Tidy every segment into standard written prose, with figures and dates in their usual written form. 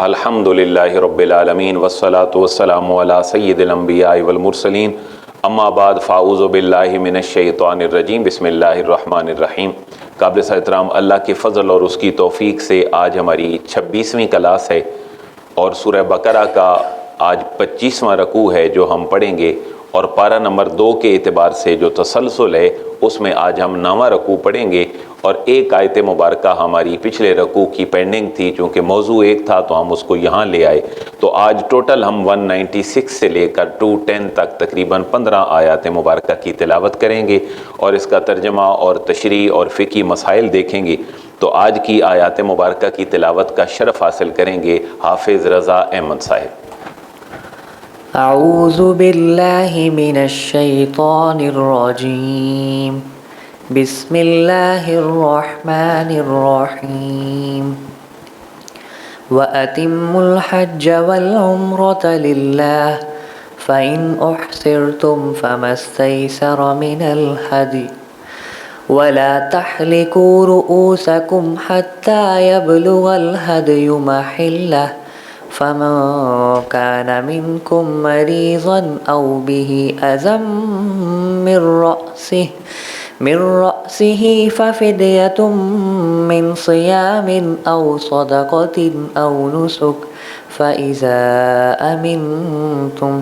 الحمد للہ رب العالمین والصلاة والسلام علی سید الانبیاء والمرسلین اما بعد فاعوذ باللہ من الشیطان الرجیم بسم اللہ الرحمن الرحیم۔ قابل احترام اللہ کے فضل اور اس کی توفیق سے آج ہماری 26ویں کلاس ہے اور سورہ بقرہ کا آج 25واں رکوع ہے جو ہم پڑھیں گے، اور پارہ نمبر 2 کے اعتبار سے جو تسلسل ہے اس میں آج ہم 9واں رکوع پڑھیں گے، اور ایک آیت مبارکہ ہماری پچھلے رکوع کی پینڈنگ تھی، چونکہ موضوع ایک تھا تو ہم اس کو یہاں لے آئے۔ تو آج ٹوٹل ہم 196 سے لے کر 210 تک تقریباً 15 آیات مبارکہ کی تلاوت کریں گے اور اس کا ترجمہ اور تشریح اور فقہی مسائل دیکھیں گے۔ تو آج کی آیات مبارکہ کی تلاوت کا شرف حاصل کریں گے حافظ رضا احمد صاحب۔ اعوذ باللہ من الشیطان الرجیم، بسم اللہ الرحمن الرحیم۔ وَأَتِمُّوا الْحَجَّ وَالْعُمْرَةَ لِلَّهِ فَإِنْ أُحْصِرْتُمْ فَمَا اسْتَيْسَرَ مِنَ الْهَدْيِ وَلَا تَحْلِقُوا رُؤُوسَكُمْ حَتَّى يَبْلُغَ الْهَدْيُ مَحِلَّهُ فَمَنْ كَانَ مِنْكُمْ مَرِيضًا أَوْ بِهِ أَذًى من رأسه ففدية من صيام أو صدقة أو نسك فإذا أمنتم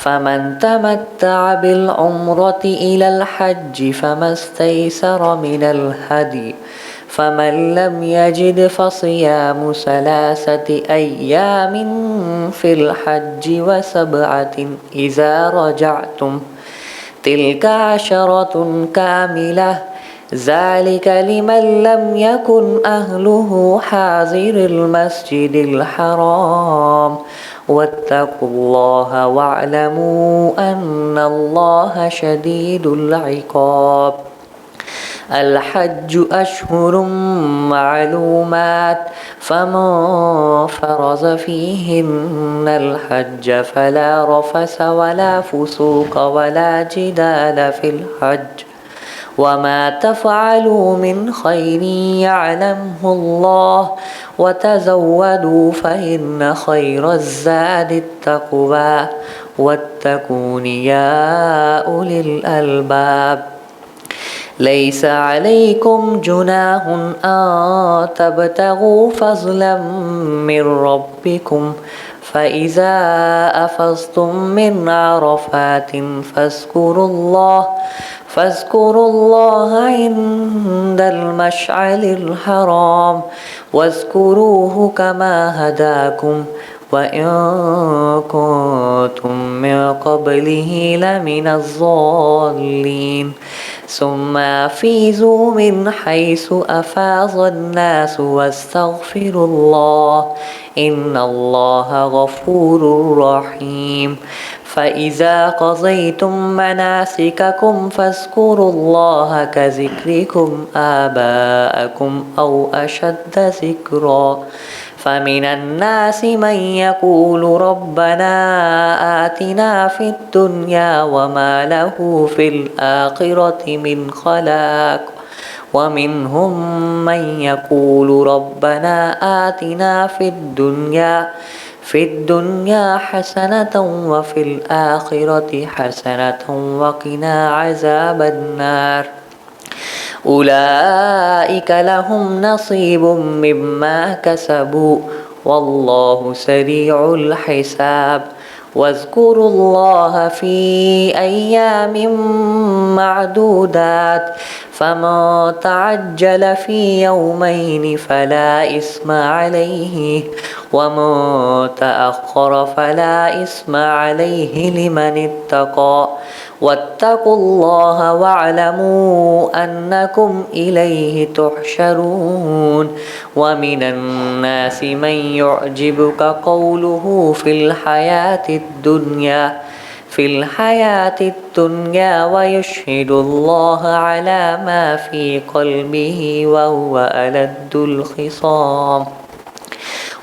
فمن تمتع بالعمرة إلى الحج فما استيسر من الهدي فمن لم يجد فصيام 3 أيام في الحج و7 إذا رجعتم تلك 10 كاملة ذلك لمن لم يكن أهله حاضر المسجد الحرام واتقوا الله واعلموا أن الله شديد العقاب۔ الحج أشهر معلومات فمن فرض فيهن الحج فلا رفث ولا فسوق ولا جدال في الحج وما تفعلوا من خير يعلمه الله وتزودوا فإن خير الزاد التقوى واتقون يا أولي الألباب۔ ليس عليكم جناح أن تبتغوا فضلا من ربكم فإذا أفضتم من عرفات فاذكروا الله عند المشعر الحرام واذكروه كما هداكم وإن كنتم من قبله لمن الضالين ثم أفيضوا من حيث أفاض الناس واستغفروا الله إن الله غفور رحيم۔ فإذا قضيتم مناسككم فاذكروا الله كذكركم آباءكم أو أشد ذكرا فمن الناس من يقول ربنا آتنا في الدنيا وما له في الآخرة من خلاق ومنهم من يقول ربنا آتنا في الدنيا حسنة وفي الآخرة حسنة وقنا عذاب النار۔ أولئك لهم نصيب مما كسبوا والله سريع الحساب۔ واذكروا الله في أيام معدودات فمن تعجل في يومين فلا إثم عليه ومن تأخر فلا إثم عليه لمن اتقى واتقوا الله واعلموا أنكم إليه تحشرون۔ ومن الناس من يعجبك قوله في الحياة الدنيا ويشهد الله على ما في قلبه وهو ألد الخصام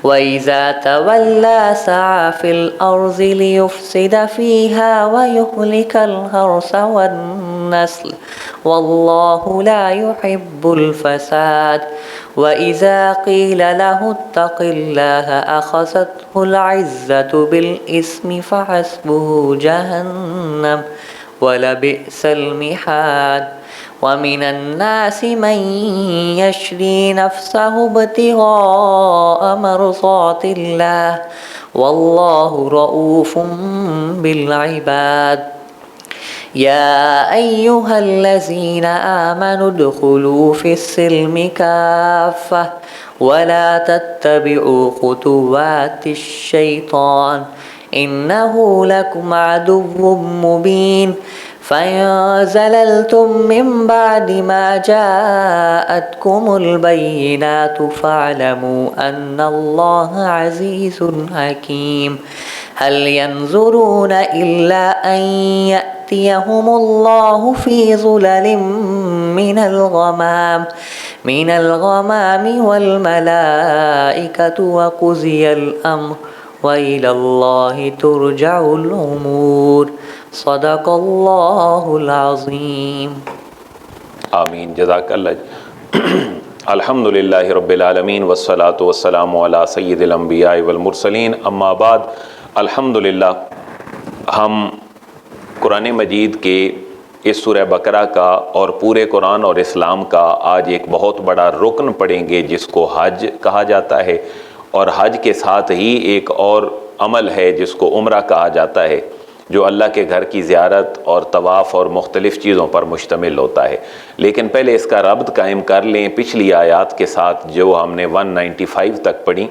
وإذا تولى سعى في الأرض ليفسد فيها ويهلك الحرث النسل والله لا يحب الفساد وإذا قيل له اتق الله أخذته العزة بالإثم فحسبه جهنم ولبئس المحاد ومن الناس من يشري نفسه ابتغاء مرضات الله والله رؤوف بالعباد يا أيها الذين آمنوا ادخلوا في السلم كافة ولا تتبعوا خطوات الشيطان إنه لكم عدو مبين فإن زللتم من بعد ما جاءتكم البينات فاعلموا أن الله عزيز حكيم هل ينظرون إلا أن يأتيهم الله في ظلل من الغمام والملائكة وقضي الأمر وإلى الله ترجع الأمور صدق اللہ العظیم. آمین. جزاک اللہ. الحمدللہ رب العالمین والصلاة والسلام علی سید الانبیاء والمرسلین اما بعد. الحمدللہ ہم قرآن مجید کے اس سورہ بقرہ کا اور پورے قرآن اور اسلام کا آج ایک بہت بڑا رکن پڑھیں گے جس کو حج کہا جاتا ہے، اور حج کے ساتھ ہی ایک اور عمل ہے جس کو عمرہ کہا جاتا ہے، جو اللہ کے گھر کی زیارت اور طواف اور مختلف چیزوں پر مشتمل ہوتا ہے. لیکن پہلے اس کا ربط قائم کر لیں پچھلی آیات کے ساتھ جو ہم نے 195 تک پڑھی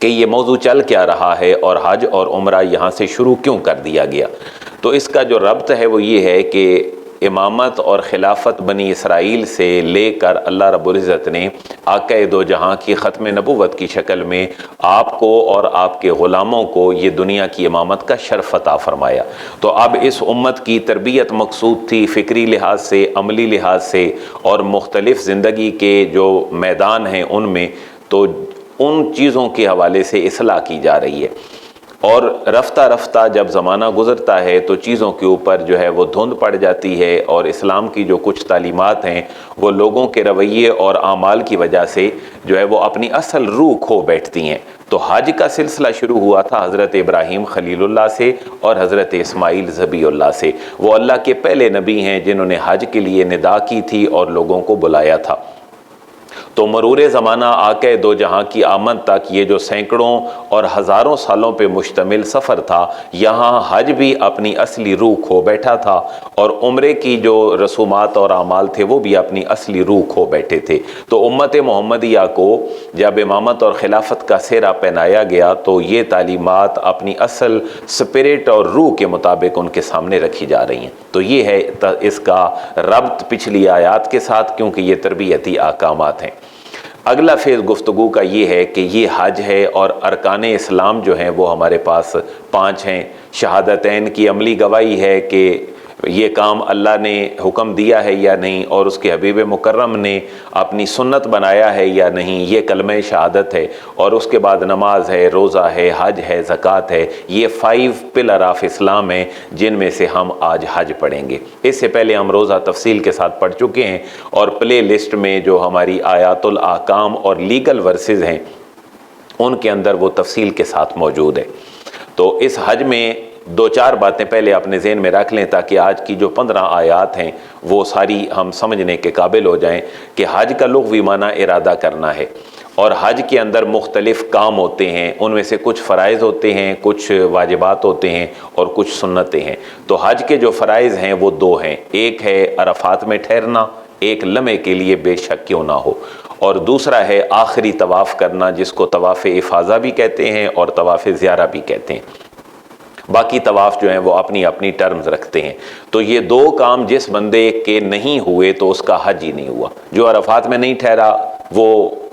کہ یہ موضوع چل کیا رہا ہے اور حج اور عمرہ یہاں سے شروع کیوں کر دیا گیا. تو اس کا جو ربط ہے وہ یہ ہے کہ امامت اور خلافت بنی اسرائیل سے لے کر اللہ رب العزت نے آقا دو جہاں کی ختم نبوت کی شکل میں آپ کو اور آپ کے غلاموں کو یہ دنیا کی امامت کا شرف عطا فرمایا. تو اب اس امت کی تربیت مقصود تھی فکری لحاظ سے، عملی لحاظ سے اور مختلف زندگی کے جو میدان ہیں ان میں، تو ان چیزوں کے حوالے سے اصلاح کی جا رہی ہے. اور رفتہ رفتہ جب زمانہ گزرتا ہے تو چیزوں کے اوپر جو ہے وہ دھند پڑ جاتی ہے، اور اسلام کی جو کچھ تعلیمات ہیں وہ لوگوں کے رویے اور اعمال کی وجہ سے جو ہے وہ اپنی اصل روح کھو بیٹھتی ہیں. تو حج کا سلسلہ شروع ہوا تھا حضرت ابراہیم خلیل اللہ سے اور حضرت اسماعیل ذبیح اللہ سے. وہ اللہ کے پہلے نبی ہیں جنہوں نے حج کے لیے ندا کی تھی اور لوگوں کو بلایا تھا. تو مرور زمانہ آقا دو جہاں کی آمد تک یہ جو سینکڑوں اور ہزاروں سالوں پہ مشتمل سفر تھا، یہاں حج بھی اپنی اصلی روح کھو بیٹھا تھا، اور عمرے کی جو رسومات اور اعمال تھے وہ بھی اپنی اصلی روح کھو بیٹھے تھے. تو امت محمدیہ کو جب امامت اور خلافت کا سہرا پہنایا گیا تو یہ تعلیمات اپنی اصل سپرٹ اور روح کے مطابق ان کے سامنے رکھی جا رہی ہیں. تو یہ ہے اس کا ربط پچھلی آیات کے ساتھ، کیونکہ یہ تربیتی احکامات ہیں. اگلا فیز گفتگو کا یہ ہے کہ یہ حج ہے اور ارکان اسلام جو ہیں وہ ہمارے پاس 5 ہیں. شہادتین کی عملی گواہی ہے کہ یہ کام اللہ نے حکم دیا ہے یا نہیں، اور اس کے حبیب مکرم نے اپنی سنت بنایا ہے یا نہیں، یہ کلمہ شہادت ہے. اور اس کے بعد نماز ہے، روزہ ہے، حج ہے، زکوٰۃ ہے. یہ 5 پلر آف اسلام ہیں جن میں سے ہم آج حج پڑھیں گے. اس سے پہلے ہم روزہ تفصیل کے ساتھ پڑھ چکے ہیں، اور پلے لسٹ میں جو ہماری آیات الاحکام اور لیگل ورسز ہیں ان کے اندر وہ تفصیل کے ساتھ موجود ہے. تو اس حج میں 2-4 باتیں پہلے اپنے ذہن میں رکھ لیں تاکہ آج کی جو 15 آیات ہیں وہ ساری ہم سمجھنے کے قابل ہو جائیں کہ حج کا لغوی معنی ارادہ کرنا ہے، اور حج کے اندر مختلف کام ہوتے ہیں. ان میں سے کچھ فرائض ہوتے ہیں، کچھ واجبات ہوتے ہیں اور کچھ سنتیں ہیں. تو حج کے جو فرائض ہیں وہ 2 ہیں. ایک ہے عرفات میں ٹھہرنا ایک لمحے کے لیے بے شک کیوں نہ ہو، اور دوسرا ہے آخری طواف کرنا جس کو طواف افاضہ بھی کہتے ہیں اور طواف زیارہ بھی کہتے ہیں. باقی طواف جو ہیں وہ اپنی اپنی ٹرمز رکھتے ہیں. تو یہ 2 کام جس بندے کے نہیں ہوئے تو اس کا حج ہی نہیں ہوا. جو عرفات میں نہیں ٹھہرا وہ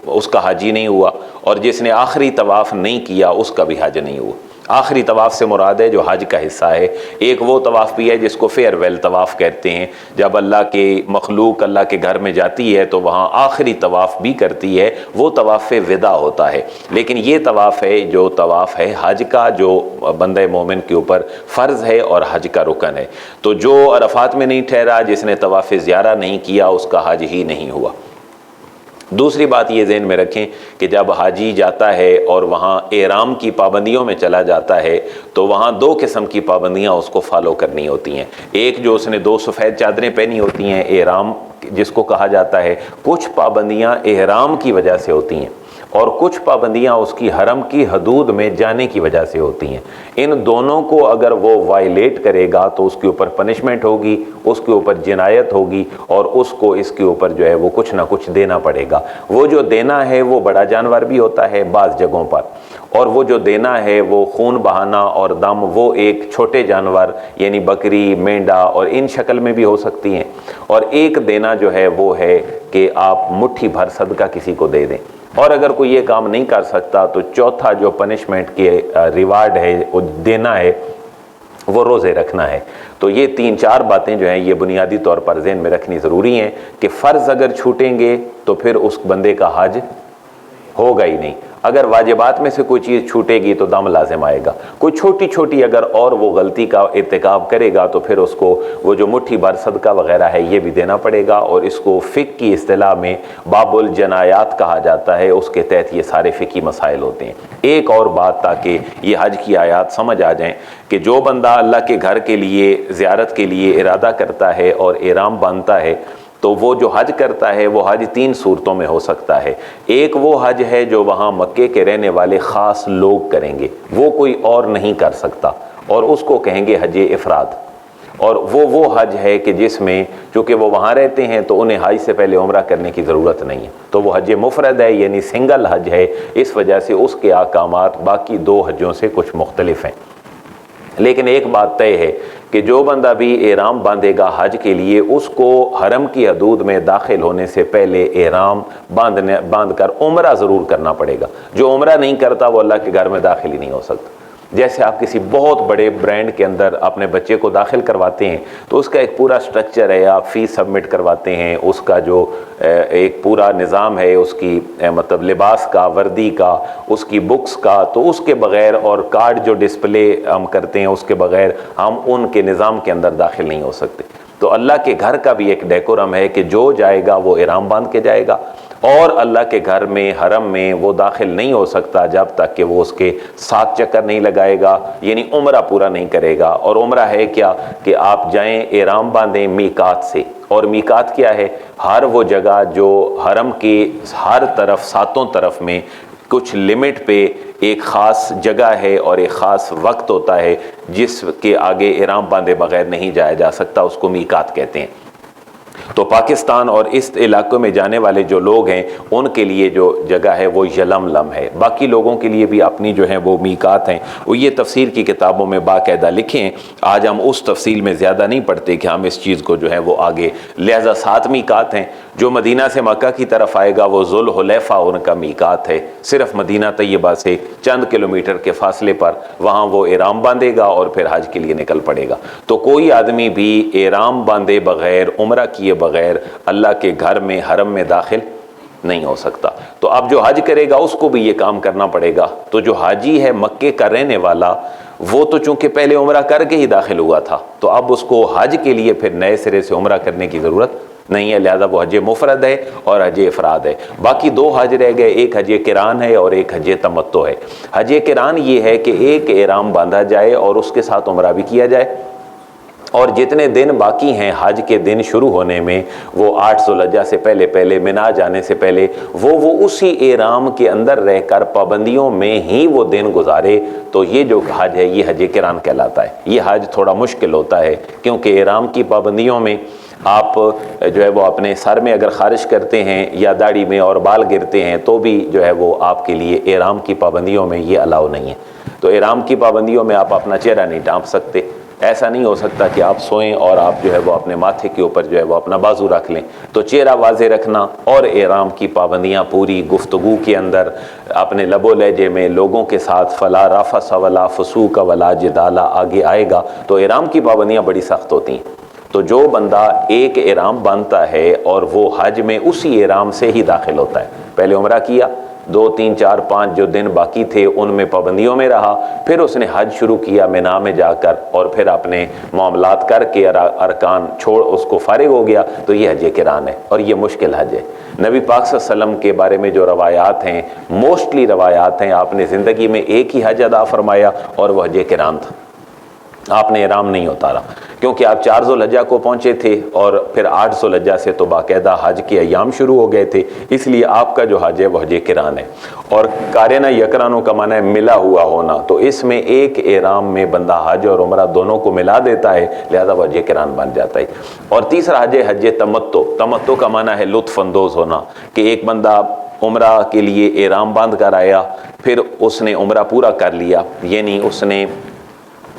اس کا حج ہی نہیں ہوا، اور جس نے آخری طواف نہیں کیا اس کا بھی حج نہیں ہوا. آخری طواف سے مراد ہے جو حج کا حصہ ہے۔ ایک وہ طواف بھی ہے جس کو فیئر ویل طواف کہتے ہیں، جب اللہ کے مخلوق اللہ کے گھر میں جاتی ہے تو وہاں آخری طواف بھی کرتی ہے، وہ طواف وداع ہوتا ہے۔ لیکن یہ طواف ہے جو طواف ہے حج کا، جو بندہ مومن کے اوپر فرض ہے اور حج کا رکن ہے۔ تو جو عرفات میں نہیں ٹھہرا، جس نے طواف زیارہ نہیں کیا، اس کا حج ہی نہیں ہوا۔ دوسری بات یہ ذہن میں رکھیں کہ جب حاجی جاتا ہے اور وہاں احرام کی پابندیوں میں چلا جاتا ہے تو وہاں دو قسم کی پابندیاں اس کو فالو کرنی ہوتی ہیں۔ ایک جو اس نے 2 سفید چادریں پہنی ہوتی ہیں، احرام جس کو کہا جاتا ہے، کچھ پابندیاں احرام کی وجہ سے ہوتی ہیں اور کچھ پابندیاں اس کی حرم کی حدود میں جانے کی وجہ سے ہوتی ہیں۔ ان دونوں کو اگر وہ وائلیٹ کرے گا تو اس کے اوپر پنشمنٹ ہوگی، اس کے اوپر جنایت ہوگی، اور اس کو اس کے اوپر جو ہے وہ کچھ نہ کچھ دینا پڑے گا۔ وہ جو دینا ہے وہ بڑا جانور بھی ہوتا ہے بعض جگہوں پر، اور وہ جو دینا ہے وہ خون بہانا اور دم، وہ ایک چھوٹے جانور یعنی بکری، مینڈا اور ان شکل میں بھی ہو سکتی ہیں، اور ایک دینا جو ہے وہ ہے کہ آپ مٹھی بھر صدقہ کسی کو دے دیں۔ اور اگر کوئی یہ کام نہیں کر سکتا تو چوتھا جو پنشمنٹ کے ریوارڈ ہے وہ دینا ہے، وہ روزے رکھنا ہے۔ تو یہ 3-4 باتیں جو ہیں یہ بنیادی طور پر ذہن میں رکھنی ضروری ہیں کہ فرض اگر چھوٹیں گے تو پھر اس بندے کا حج ہوگا ہی نہیں۔ اگر واجبات میں سے کوئی چیز چھوٹے گی تو دم لازم آئے گا۔ کوئی چھوٹی چھوٹی اگر اور وہ غلطی کا ارتکاب کرے گا تو پھر اس کو وہ جو مٹھی بھر صدقہ وغیرہ ہے یہ بھی دینا پڑے گا، اور اس کو فقہ کی اصطلاح میں باب الجنایات کہا جاتا ہے، اس کے تحت یہ سارے فقہی مسائل ہوتے ہیں۔ ایک اور بات تاکہ یہ حج کی آیات سمجھ آ جائیں کہ جو بندہ اللہ کے گھر کے لیے زیارت کے لیے ارادہ کرتا ہے اور احرام باندھتا ہے تو وہ جو حج کرتا ہے وہ حج 3 صورتوں میں ہو سکتا ہے۔ ایک وہ حج ہے جو وہاں مکے کے رہنے والے خاص لوگ کریں گے، وہ کوئی اور نہیں کر سکتا، اور اس کو کہیں گے حج افراد۔ اور وہ حج ہے کہ جس میں چونکہ وہ وہاں رہتے ہیں تو انہیں حج سے پہلے عمرہ کرنے کی ضرورت نہیں ہے، تو وہ حج مفرد ہے یعنی سنگل حج ہے، اس وجہ سے اس کے احکامات باقی 2 حجوں سے کچھ مختلف ہیں۔ لیکن ایک بات طے ہے کہ جو بندہ بھی احرام باندھے گا حج کے لیے، اس کو حرم کی حدود میں داخل ہونے سے پہلے احرام باندھ کر عمرہ ضرور کرنا پڑے گا۔ جو عمرہ نہیں کرتا وہ اللہ کے گھر میں داخل ہی نہیں ہو سکتا۔ جیسے آپ کسی بہت بڑے برانڈ کے اندر اپنے بچے کو داخل کرواتے ہیں تو اس کا ایک پورا سٹرکچر ہے، آپ فیس سبمٹ کرواتے ہیں، اس کا جو ایک پورا نظام ہے، اس کی مطلب لباس کا، وردی کا، اس کی بکس کا، تو اس کے بغیر، اور کارڈ جو ڈسپلے ہم کرتے ہیں اس کے بغیر ہم ان کے نظام کے اندر داخل نہیں ہو سکتے۔ تو اللہ کے گھر کا بھی ایک ڈیکورم ہے کہ جو جائے گا وہ احرام باندھ کے جائے گا، اور اللہ کے گھر میں حرم میں وہ داخل نہیں ہو سکتا جب تک کہ وہ اس کے 7 چکر نہیں لگائے گا، یعنی عمرہ پورا نہیں کرے گا۔ اور عمرہ ہے کیا کہ آپ جائیں احرام باندھیں میقات سے، اور میقات کیا ہے؟ ہر وہ جگہ جو حرم کے ہر طرف 7 طرف میں کچھ لمٹ پہ ایک خاص جگہ ہے اور ایک خاص وقت ہوتا ہے جس کے آگے احرام باندھے بغیر نہیں جایا جا سکتا، اس کو میقات کہتے ہیں۔ تو پاکستان اور اس علاقے میں جانے والے جو لوگ ہیں ان کے لیے جو جگہ ہے وہ یلملم ہے، باقی لوگوں کے لیے بھی اپنی جو ہیں وہ میقات ہیں، وہ یہ تفسیر کی کتابوں میں باقاعدہ لکھے ہیں۔ آج ہم اس تفصیل میں زیادہ نہیں پڑھتے کہ ہم اس چیز کو جو ہے وہ آگے، لہذا 7 میقات ہیں۔ جو مدینہ سے مکہ کی طرف آئے گا وہ ذوالحلیفہ ان کا میقات ہے، صرف مدینہ طیبہ سے چند کلومیٹر کے فاصلے پر، وہاں وہ احرام باندھے گا اور پھر حج کے لیے نکل پڑے گا۔ تو کوئی آدمی بھی احرام باندھے بغیر، عمرہ کیے بغیر اللہ کے گھر میں حرم میں داخل نہیں ہو سکتا۔ تو اب جو حج کرے گا اس کو بھی یہ کام کرنا پڑے گا۔ تو جو حاجی ہے مکے کا رہنے والا، وہ تو چونکہ پہلے عمرہ کر کے ہی داخل ہوا تھا، تو اب اس کو حج کے لیے پھر نئے سرے سے عمرہ کرنے کی ضرورت نہیں ہے، لہذا وہ حج مفرد ہے اور حج افراد ہے۔ باقی 2 حج رہ گئے، ایک حج قران ہے اور ایک حج تمتع ہے۔ حج قران یہ ہے کہ ایک احرام باندھا جائے اور اس کے ساتھ عمرہ بھی کیا جائے، اور جتنے دن باقی ہیں حج کے دن شروع ہونے میں، وہ 8 ذوالحجہ سے پہلے منا جانے سے پہلے وہ اسی احرام کے اندر رہ کر پابندیوں میں ہی وہ دن گزارے۔ تو یہ جو حج ہے یہ حج قران کہلاتا ہے۔ یہ حج تھوڑا مشکل ہوتا ہے کیونکہ احرام کی پابندیوں میں آپ جو ہے وہ اپنے سر میں اگر خارش کرتے ہیں یا داڑھی میں اور بال گرتے ہیں تو بھی جو ہے وہ آپ کے لیے احرام کی پابندیوں میں یہ الاؤ نہیں ہے۔ تو احرام کی پابندیوں میں آپ اپنا چہرہ نہیں ڈھانپ سکتے، ایسا نہیں ہو سکتا کہ آپ سوئیں اور آپ جو ہے وہ اپنے ماتھے کے اوپر جو ہے وہ اپنا بازو رکھ لیں. تو چہرہ واضح رکھنا اور احرام کی پابندیاں پوری گفتگو کے اندر اپنے لب و لہجے میں لوگوں کے ساتھ فلا رفث ولا فسوق ولا جدال آگے آئے گا. تو احرام کی پابندیاں بڑی سخت ہوتی ہیں. تو جو بندہ ایک احرام باندھتا ہے اور وہ حج میں اسی احرام سے ہی داخل ہوتا ہے، پہلے عمرہ کیا، 2 3 4 5 جو دن باقی تھے ان میں پابندیوں میں رہا، پھر اس نے حج شروع کیا مینا میں جا کر اور پھر اپنے معاملات کر کے ارکان چھوڑ اس کو فارغ ہو گیا، تو یہ حج قران ہے اور یہ مشکل حج ہے. نبی پاک صلی اللہ علیہ وسلم کے بارے میں جو روایات ہیں، موسٹلی روایات ہیں، آپ نے زندگی میں ایک ہی حج ادا فرمایا اور وہ حج قران تھا. آپ نے احرام نہیں اتارا کیونکہ آپ 4 ذوالحجہ کو پہنچے تھے اور پھر 8 ذوالحجہ سے تو باقاعدہ حج کے ایام شروع ہو گئے تھے، اس لیے آپ کا جو حج ہے وہ حج قران ہے. اور قارنہ یقرانو کا معنی ہے ملا ہوا ہونا، تو اس میں ایک احرام میں بندہ حج اور عمرہ دونوں کو ملا دیتا ہے، لہذا وہ حج قران بن جاتا ہے. اور تیسرا حج ہے حج تمتع. تمتع کا معنی ہے لطف اندوز ہونا، کہ ایک بندہ عمرہ کے لیے احرام باندھ کر آیا، پھر اس نے عمرہ پورا کر لیا، یعنی اس نے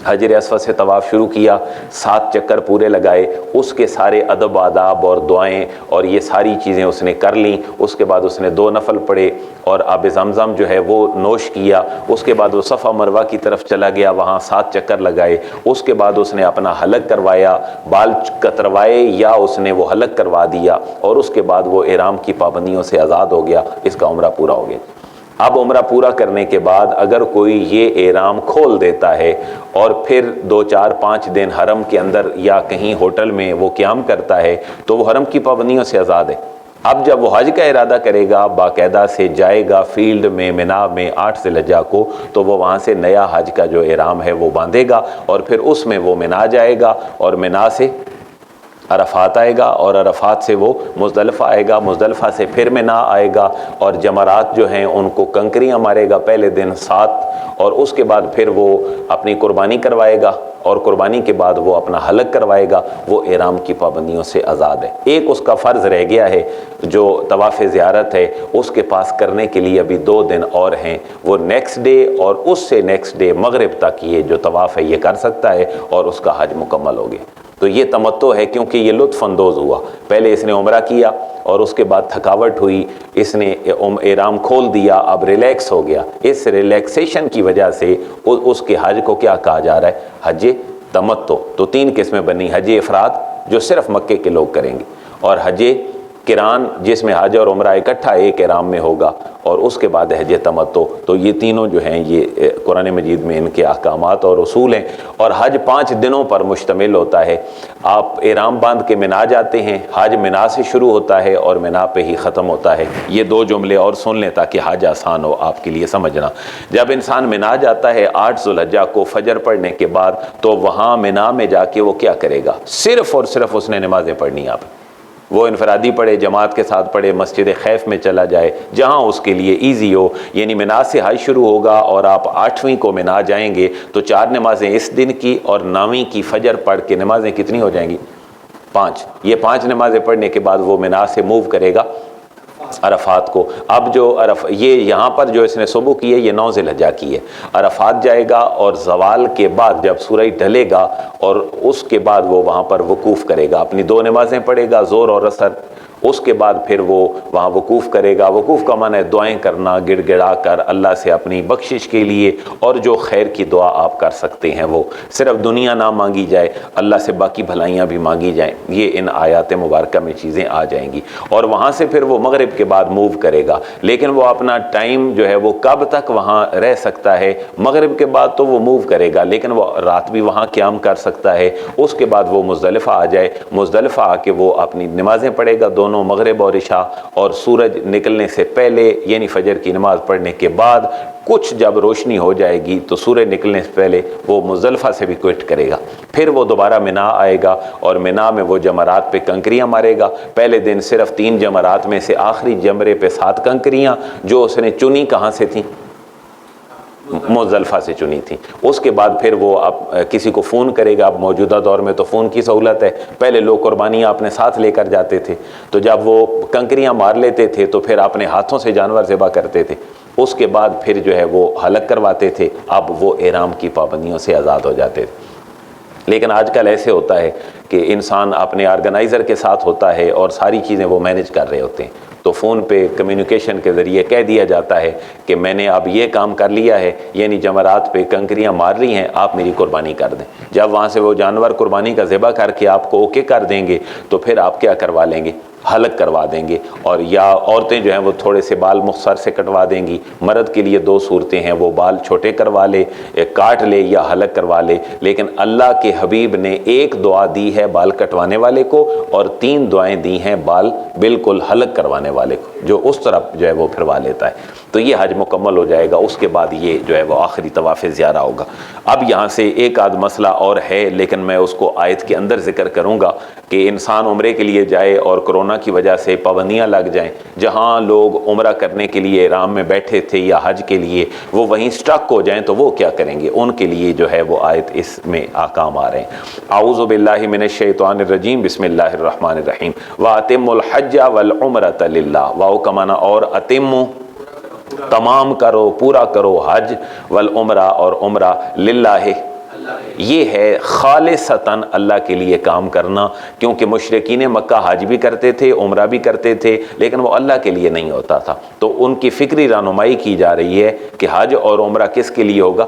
حجر اسود سے طواف شروع کیا، 7 چکر پورے لگائے، اس کے سارے ادب آداب اور دعائیں اور یہ ساری چیزیں اس نے کر لیں. اس کے بعد اس نے 2 نفل پڑھے اور آب زمزم جو ہے وہ نوش کیا. اس کے بعد وہ صفا مروہ کی طرف چلا گیا، وہاں 7 چکر لگائے. اس کے بعد اس نے اپنا حلق کروایا، بال کتروائے یا اس نے وہ حلق کروا دیا، اور اس کے بعد وہ احرام کی پابندیوں سے آزاد ہو گیا. اس کا عمرہ پورا ہو گیا. اب عمرہ پورا کرنے کے بعد اگر کوئی یہ احرام کھول دیتا ہے اور پھر 2 4 5 دن حرم کے اندر یا کہیں ہوٹل میں وہ قیام کرتا ہے تو وہ حرم کی پابندیوں سے آزاد ہے. اب جب وہ حج کا ارادہ کرے گا، باقاعدہ سے جائے گا فیلڈ میں مینا میں 8 ذوالحجہ کو، تو وہ وہاں سے نیا حج کا جو احرام ہے وہ باندھے گا اور پھر اس میں وہ مینا جائے گا اور مینا سے عرفات آئے گا اور عرفات سے وہ مزدلفہ آئے گا، مزدلفہ سے پھر مینا آئے گا اور جمرات جو ہیں ان کو کنکریاں مارے گا پہلے دن 7، اور اس کے بعد پھر وہ اپنی قربانی کروائے گا اور قربانی کے بعد وہ اپنا حلق کروائے گا. وہ احرام کی پابندیوں سے آزاد ہے. ایک اس کا فرض رہ گیا ہے جو طواف زیارت ہے، اس کے پاس کرنے کے لیے ابھی 2 دن اور ہیں. وہ نیکسٹ ڈے اور اس سے نیکسٹ ڈے مغرب تک یہ جو طواف ہے یہ کر سکتا ہے اور اس کا حج مکمل ہو گیا. تو یہ تمتع ہے کیونکہ یہ لطف اندوز ہوا. پہلے اس نے عمرہ کیا اور اس کے بعد تھکاوٹ ہوئی، اس نے احرام کھول دیا، اب ریلیکس ہو گیا. اس ریلیکسیشن کی وجہ سے اس کے حج کو کیا کہا جا رہا ہے؟ حج تمتع. تو 3 قسمیں بنی: حج افراد جو صرف مکے کے لوگ کریں گے، اور حج قران جس میں حج اور عمرہ اکٹھا ایک احرام میں ہوگا، اور اس کے بعد حج تمتع. تو یہ تینوں جو ہیں یہ قرآن مجید میں ان کے احکامات اور اصول ہیں. اور حج 5 دنوں پر مشتمل ہوتا ہے. آپ احرام باندھ کے مینا جاتے ہیں، حج مینا سے شروع ہوتا ہے اور مینا پہ ہی ختم ہوتا ہے. یہ 2 جملے اور سن لیں تاکہ حج آسان ہو آپ کے لیے سمجھنا. جب انسان مینا جاتا ہے 8 ذوالحجہ کو فجر پڑھنے کے بعد، تو وہاں مینا میں جا کے وہ کیا کرے گا؟ صرف اور صرف اس نے نمازیں پڑھنی. آپ وہ انفرادی پڑھے، جماعت کے ساتھ پڑھے، مسجد خیف میں چلا جائے جہاں اس کے لیے ایزی ہو. یعنی مینا سے حج شروع ہوگا اور آپ 8ویں کو مینا جائیں گے تو 4 نمازیں اس دن کی اور 9ویں کی فجر پڑھ کے نمازیں کتنی ہو جائیں گی؟ 5. یہ 5 نمازیں پڑھنے کے بعد وہ مینا سے موو کرے گا عرفات کو. اب جو یہ یہاں پر جو اس نے صبح کی ہے یہ 9 ذوالحجہ کی ہے. عرفات جائے گا اور زوال کے بعد جب سورج ڈھلے گا اور اس کے بعد وہ وہاں پر وقوف کرے گا، اپنی 2 نمازیں پڑھے گا ظہر اور عصر. اس کے بعد پھر وہ وہاں وقوف کرے گا. وقوف کا معنی ہے دعائیں کرنا، گڑ گڑا کر اللہ سے اپنی بخشش کے لیے، اور جو خیر کی دعا آپ کر سکتے ہیں وہ صرف دنیا نہ مانگی جائے، اللہ سے باقی بھلائیاں بھی مانگی جائیں. یہ ان آیات مبارکہ میں چیزیں آ جائیں گی. اور وہاں سے پھر وہ مغرب کے بعد موو کرے گا. لیکن وہ اپنا ٹائم جو ہے وہ کب تک وہاں رہ سکتا ہے؟ مغرب کے بعد تو وہ موو کرے گا لیکن وہ رات بھی وہاں قیام کر سکتا ہے. اس کے بعد وہ مزدلفہ آ جائے، مزدلفہ آ کے وہ اپنی نمازیں پڑھے گا دونوں، مغرب اور عشاء، اور سورج نکلنے سے پہلے یعنی فجر کی نماز پڑھنے کے بعد کچھ جب روشنی ہو جائے گی تو سورج نکلنے سے پہلے وہ مزدلفہ سے بھی کوئٹ کرے گا. پھر وہ دوبارہ مینا آئے گا اور مینا میں وہ جمرات پہ کنکریاں مارے گا. پہلے دن صرف 3 جمرات میں سے آخری جمرے پہ 7 کنکریاں جو اس نے چنی کہاں سے تھیں؟ مزدلفہ سے چنی تھی. اس کے بعد پھر وہ اب کسی کو فون کرے گا. اب موجودہ دور میں تو فون کی سہولت ہے، پہلے لوگ قربانیاں اپنے ساتھ لے کر جاتے تھے، تو جب وہ کنکریاں مار لیتے تھے تو پھر اپنے ہاتھوں سے جانور ذبح کرتے تھے. اس کے بعد پھر جو ہے وہ حلق کرواتے تھے. اب وہ احرام کی پابندیوں سے آزاد ہو جاتے تھے. لیکن آج کل ایسے ہوتا ہے کہ انسان اپنے آرگنائزر کے ساتھ ہوتا ہے اور ساری چیزیں وہ مینیج کر رہے ہوتے ہیں، تو فون پہ کمیونیکیشن کے ذریعے کہہ دیا جاتا ہے کہ میں نے اب یہ کام کر لیا ہے، یعنی جمرات پہ کنکریاں مار رہی ہیں، آپ میری قربانی کر دیں۔ جب وہاں سے وہ جانور قربانی کا ذبح کر کے آپ کو اوکے کر دیں گے تو پھر آپ کیا کروا لیں گے؟ حلق کروا دیں گے، اور یا عورتیں جو ہیں وہ تھوڑے سے بال مختصر سے کٹوا دیں گی۔ مرد کے لیے دو صورتیں ہیں، وہ بال چھوٹے کروا لے، کاٹ لے، یا حلق کروا لے۔ لیکن اللہ کے حبیب نے ایک دعا دی ہے بال کٹوانے والے کو، اور 3 دعائیں دی ہیں بال بالکل حلق کروانے والے کو، جو اس طرف جو ہے وہ پھروا لیتا ہے۔ تو یہ حج مکمل ہو جائے گا، اس کے بعد یہ جو ہے وہ آخری طواف زیارہ ہوگا۔ اب یہاں سے ایک آدھ مسئلہ اور ہے، لیکن میں اس کو آیت کے اندر ذکر کروں گا کہ انسان عمرے کے لیے جائے اور کرونا کی وجہ سے پابندیاں لگ جائیں، جہاں لوگ عمرہ کرنے کے لیے احرام میں بیٹھے تھے یا حج کے لیے، وہ وہیں سٹک ہو جائیں تو وہ کیا کریں گے؟ ان کے لیے جو ہے وہ آیت اس میں احکام آ رہے ہیں۔ اعوذ باللہ من الشیطان الرجیم، بسم اللہ الرحمن الرحیم۔ وَأَتِمُّوا الْحَجَّ وَالْعُمْرَةَ لِلَّهِ، واو کا معنی اور، اتموا تمام کرو، پورا کرو، حج والعمرہ اور عمرہ، للہ یہ ہے خالصتاً اللہ کے لیے کام کرنا، کیونکہ مشرکین مکہ حج بھی کرتے تھے، عمرہ بھی کرتے تھے، لیکن وہ اللہ کے لیے نہیں ہوتا تھا۔ تو ان کی فکری رہنمائی کی جا رہی ہے کہ حج اور عمرہ کس کے لیے ہوگا؟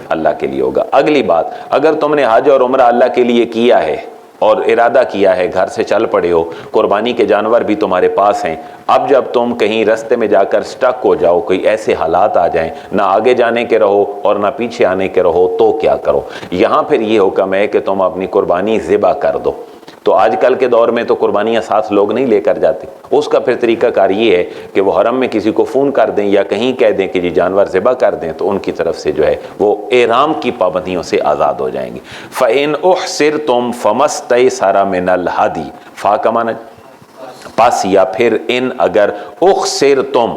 اللہ کے لیے ہوگا۔ اگلی بات، اگر تم نے حج اور عمرہ اللہ کے لیے کیا ہے اور ارادہ کیا ہے، گھر سے چل پڑے ہو، قربانی کے جانور بھی تمہارے پاس ہیں، اب جب تم کہیں رستے میں جا کر سٹک ہو جاؤ، کوئی ایسے حالات آ جائیں، نہ آگے جانے کے رہو اور نہ پیچھے آنے کے رہو، تو کیا کرو؟ یہاں پھر یہ حکم ہے کہ تم اپنی قربانی ذبح کر دو۔ تو آج کل کے دور میں تو قربانیاں ساتھ لوگ نہیں لے کر جاتے، اس کا پھر طریقہ کار یہ ہے کہ وہ حرم میں کسی کو فون کر دیں یا کہیں کہہ دیں کہ جی جانور ذبح کر دیں، تو ان کی طرف سے جو ہے وہ احرام کی پابندیوں سے آزاد ہو جائیں گے۔ فَإِنْ أُحْصِرْتُمْ فَمَا اسْتَيْسَرَ مِنَ الْهَدْيِ، فا کا معنی پس یا پھر، ان اگر اخسرتم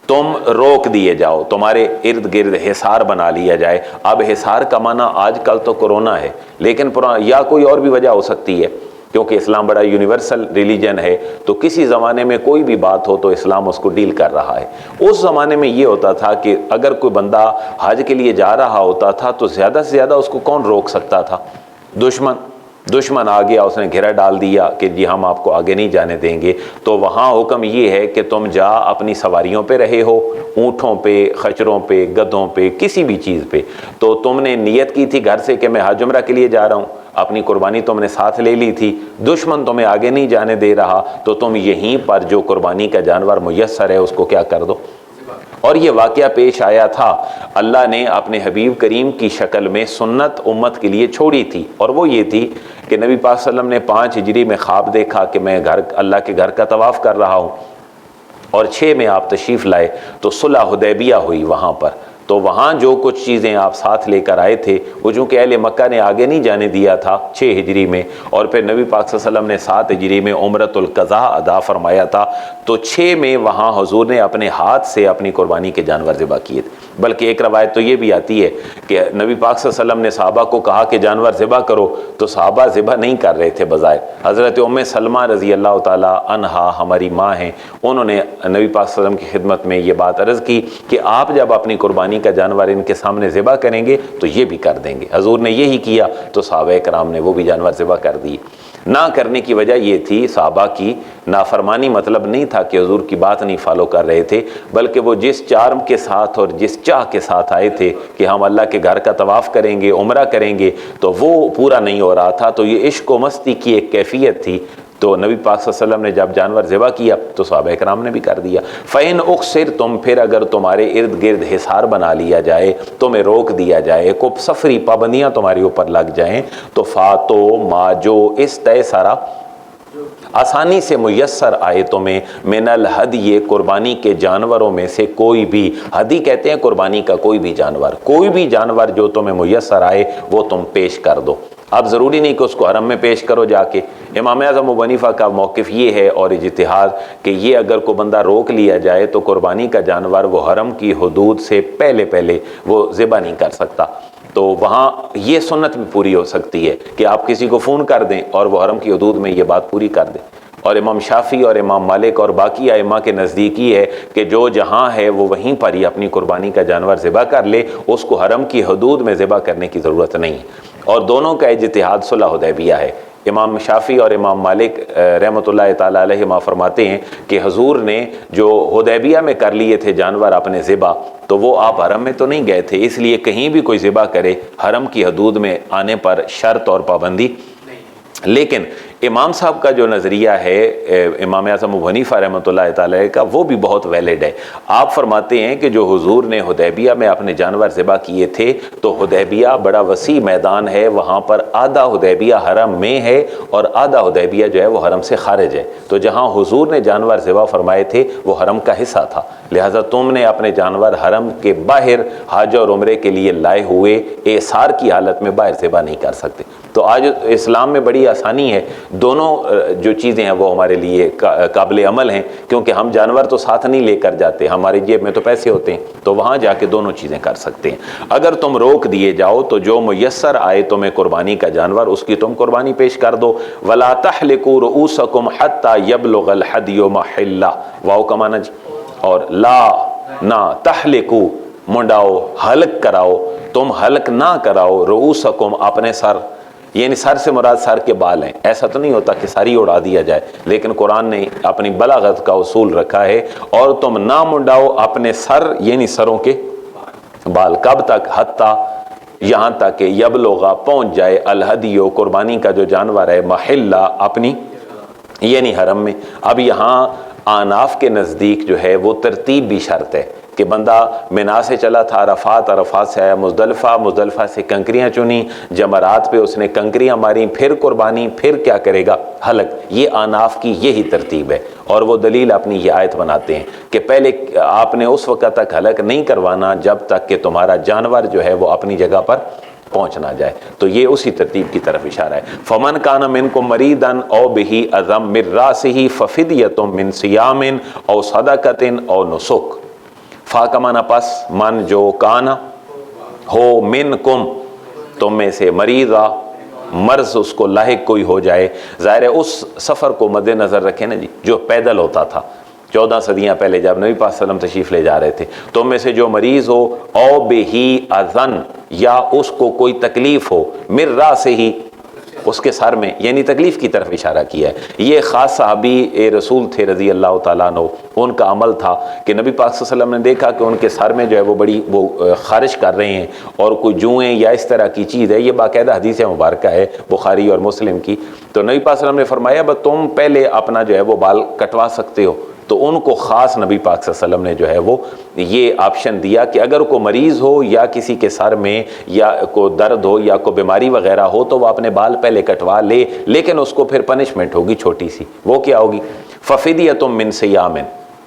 تم روک دیے جاؤ، تمہارے ارد گرد حصار بنا لیا جائے۔ اب حصار کا معنی آج کل تو کورونا ہے، لیکن یا کوئی اور بھی وجہ ہو سکتی ہے، کیونکہ اسلام بڑا یونیورسل ریلیجن ہے، تو کسی زمانے میں کوئی بھی بات ہو تو اسلام اس کو ڈیل کر رہا ہے۔ اس زمانے میں یہ ہوتا تھا کہ اگر کوئی بندہ حج کے لیے جا رہا ہوتا تھا تو زیادہ سے زیادہ اس کو کون روک سکتا تھا؟ دشمن آ گیا، اس نے گھیرا ڈال دیا کہ جی ہم آپ کو آگے نہیں جانے دیں گے۔ تو وہاں حکم یہ ہے کہ تم جا اپنی سواریوں پہ رہے ہو، اونٹوں پہ، خچروں پہ، گدھوں پہ، کسی بھی چیز پہ، تو تم نے نیت کی تھی گھر سے کہ میں حج عمرہ کے لیے جا رہا ہوں، اپنی قربانی تم نے ساتھ لے لی تھی، دشمن تمہیں آگے نہیں جانے دے رہا، تو تم یہیں پر جو قربانی کا جانور میسر ہے اس کو کیا کر دو۔ اور یہ واقعہ پیش آیا تھا، اللہ نے اپنے حبیب کریم کی شکل میں سنت امت کے لیے چھوڑی تھی، اور وہ یہ تھی کہ نبی پاک صلی اللہ علیہ وسلم نے 5 ہجری میں خواب دیکھا کہ میں اللہ کے گھر کا طواف کر رہا ہوں، اور 6 میں آپ تشریف لائے تو صلح حدیبیہ ہوئی وہاں پر۔ تو وہاں جو کچھ چیزیں آپ ساتھ لے کر آئے تھے، وہ چونکہ اہل مکہ نے آگے نہیں جانے دیا تھا 6 ہجری میں، اور پھر نبی پاک صلی اللہ علیہ وسلم نے 7 ہجری میں عمرۃ القضاء ادا فرمایا تھا، تو 6 میں وہاں حضور نے اپنے ہاتھ سے اپنی قربانی کے جانور ذبح کیے تھے۔ بلکہ ایک روایت تو یہ بھی آتی ہے کہ نبی پاک صلی اللہ علیہ وسلم نے صحابہ کو کہا کہ جانور ذبح کرو، تو صحابہ ذبح نہیں کر رہے تھے بظاہر۔ حضرت ام سلمہ رضی اللہ تعالی عنہا ہماری ماں ہیں، انہوں نے نبی پاک صلی اللہ علیہ وسلم کی خدمت میں یہ بات عرض کی کہ آپ جب اپنی قربانی کا جانور ان کے سامنے ذبح کریں گے تو یہ بھی کر دیں گے۔ حضور نے یہی کیا، تو صحابہ کرام نے وہ بھی جانور ذبح کر دی۔ نہ کرنے کی وجہ یہ تھی صحابہ کی نافرمانی، مطلب نہیں تھا کہ حضور کی بات نہیں فالو کر رہے تھے، بلکہ وہ جس چارم کے ساتھ اور جس چاہ کے ساتھ آئے تھے کہ ہم اللہ کے گھر کا طواف کریں گے، عمرہ کریں گے، تو وہ پورا نہیں ہو رہا تھا۔ تو یہ عشق و مستی کی ایک کیفیت تھی، تو نبی پاک صلی اللہ علیہ وسلم نے جب جانور ذبح کیا تو صحابہ کرام نے بھی کر دیا۔ فَإِنْ أُخْسِرْتُمْ پھر اگر تمہارے ارد گرد حصار بنا لیا جائے، تمہیں روک دیا جائے، کو سفری پابندیاں تمہارے اوپر لگ جائیں، تو فاتو ما جو استیسرا آسانی سے میسر آئے تمہیں، من الہدی قربانی کے جانوروں میں سے کوئی بھی، ہدی کہتے ہیں قربانی کا کوئی بھی جانور، کوئی بھی جانور جو تمہیں میسر آئے وہ تم پیش کر دو۔ اب ضروری نہیں کہ اس کو حرم میں پیش کرو جا کے۔ امام اعظم ابو حنیفہ کا موقف یہ ہے اور اجتہاد کہ یہ اگر کوئی بندہ روک لیا جائے تو قربانی کا جانور وہ حرم کی حدود سے پہلے وہ ذبح نہیں کر سکتا، تو وہاں یہ سنت بھی پوری ہو سکتی ہے کہ آپ کسی کو فون کر دیں اور وہ حرم کی حدود میں یہ بات پوری کر دیں۔ اور امام شافعی اور امام مالک اور باقی ائمہ کے نزدیک یہ ہے کہ جو جہاں ہے وہ وہیں پر ہی اپنی قربانی کا جانور ذبح کر لے، اس کو حرم کی حدود میں ذبح کرنے کی ضرورت نہیں ہے۔ اور دونوں کا اجتہاد صلح حدیبیہ ہے۔ امام شافعی اور امام مالک رحمۃ اللہ تعالیٰ علیہ فرماتے ہیں کہ حضور نے جو حدیبیہ میں کر لیے تھے جانور اپنے ذبح، تو وہ آپ حرم میں تو نہیں گئے تھے، اس لیے کہیں بھی کوئی ذبح کرے حرم کی حدود میں آنے پر شرط اور پابندی۔ لیکن امام صاحب کا جو نظریہ ہے امام اعظم ابو حنیفہ رحمۃ اللہ تعالیٰ کا، وہ بھی بہت ویلڈ ہے۔ آپ فرماتے ہیں کہ جو حضور نے حدیبیہ میں اپنے جانور ذبح کیے تھے، تو حدیبیہ بڑا وسیع میدان ہے، وہاں پر آدھا حدیبیہ حرم میں ہے اور آدھا حدیبیہ جو ہے وہ حرم سے خارج ہے، تو جہاں حضور نے جانور ذبح فرمائے تھے وہ حرم کا حصہ تھا، لہٰذا تم نے اپنے جانور حرم کے باہر حج اور عمرے کے لیے لائے ہوئے اعصار کی حالت میں باہر ذبح نہیں کر سکتے۔ تو آج اسلام میں بڑی آسانی ہے، دونوں جو چیزیں ہیں وہ ہمارے لیے قابل عمل ہیں، کیونکہ ہم جانور تو ساتھ نہیں لے کر جاتے، ہماری جیب میں تو پیسے ہوتے ہیں، تو وہاں جا کے دونوں چیزیں کر سکتے ہیں۔ اگر تم روک دیے جاؤ تو جو میسر آئے تمہیں قربانی کا جانور، اس کی تم قربانی پیش کر دو۔ وَلَا تَحْلِقُوا رُؤُوسَكُمْ حَتَّى يَبْلُغَ الْحَدْيُ مَحِلَّهُ، واو کا معنی جی، اور لا نہ تحلقوا منڈاؤ، حلق کراؤ، تم حلق نہ کراؤ، رؤوسکم اپنے سر، یعنی سر سے مراد سر کے بال ہیں، ایسا تو نہیں ہوتا کہ ساری اڑا دیا جائے، لیکن قرآن نے اپنی بلاغت کا اصول رکھا ہے، اور تم نہ منڈاؤ اپنے سر یعنی سروں کے بال، کب تک؟ حتیٰ یہاں تک کہ یبلغا پہنچ جائے الہدیو قربانی کا جو جانور ہے، محلہ اپنی یعنی حرم میں۔ اب یہاں آناف کے نزدیک جو ہے وہ ترتیب بھی شرط ہے کہ بندہ منا سے چلا تھا عرفات، عرفات سے آیا مزدلفہ، مزدلفہ سے کنکریاں چنی، جمرات پہ اس نے کنکریاں ماری، پھر قربانی، پھر کیا کرے گا؟ حلق۔ یہ آناف کی یہی ترتیب ہے، اور وہ دلیل اپنی یہ آیت بناتے ہیں کہ پہلے آپ نے اس وقت تک حلق نہیں کروانا جب تک کہ تمہارا جانور جو ہے وہ اپنی جگہ پر پہنچ نہ جائے، تو یہ اسی ترتیب کی طرف اشارہ ہے۔ فَمَنْ كَانَ مِنْكُمْ مَرِيضًا أَوْ بِهِ أَذًى مِّن رَّأْسِهِ فَفِدْيَةٌ مِّن صِيَامٍ أَوْ صَدَقَةٍ أَوْ نُسُكٍ۔ فا کا معنی پس، من جو کانا ہو، منکم تم میں سے، مریضا مرض اس کو لاحق کوئی ہو جائے، ظاہر ہے اس سفر کو مد نظر رکھیں نا جی، جو پیدل ہوتا تھا 14 صدیاں پہلے جب نبی پاک صلی اللہ علیہ وسلم تشریف لے جا رہے تھے، تم میں سے جو مریض ہو، او بہی اذن، یا اس کو کوئی تکلیف ہو، مر راسہ ہی اس کے سر میں، یعنی تکلیف کی طرف اشارہ کیا ہے۔ یہ خاص صحابی رسول تھے رضی اللہ تعالیٰ عنہ، ان کا عمل تھا کہ نبی پاک صلی اللہ علیہ وسلم نے دیکھا کہ ان کے سر میں جو ہے وہ بڑی خارش کر رہے ہیں، اور کوئی جوئیں یا اس طرح کی چیز ہے، یہ باقاعدہ حدیث مبارکہ ہے بخاری اور مسلم کی، تو نبی پاک صلی اللہ علیہ وسلم نے فرمایا بس تم پہلے اپنا جو ہے وہ بال کٹوا سکتے ہو، تو ان کو خاص نبی پاک صلی اللہ علیہ وسلم نے جو ہے وہ یہ آپشن دیا کہ اگر کوئی مریض ہو یا کسی کے سر میں یا کوئی درد ہو یا کوئی بیماری وغیرہ ہو تو وہ اپنے بال پہلے کٹوا لے، لیکن اس کو پھر پنشمنٹ ہوگی چھوٹی سی، وہ کیا ہوگی؟ فَفِدْيَةٌ مِّن صِيَامٍ،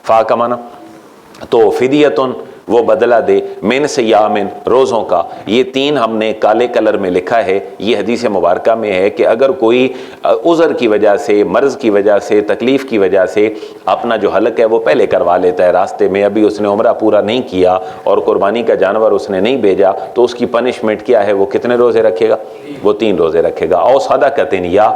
فا کا معنی تو فدیتن وہ بدلہ دے، من صیامن روزوں کا، یہ 3 ہم نے کالے کلر میں لکھا ہے، یہ حدیث مبارکہ میں ہے کہ اگر کوئی عذر کی وجہ سے، مرض کی وجہ سے، تکلیف کی وجہ سے اپنا جو حلق ہے وہ پہلے کروا لیتا ہے، راستے میں ابھی اس نے عمرہ پورا نہیں کیا اور قربانی کا جانور اس نے نہیں بھیجا، تو اس کی پنشمنٹ کیا ہے؟ وہ کتنے روزے رکھے گا؟ وہ 3 روزے رکھے گا، او صدقۃ، یا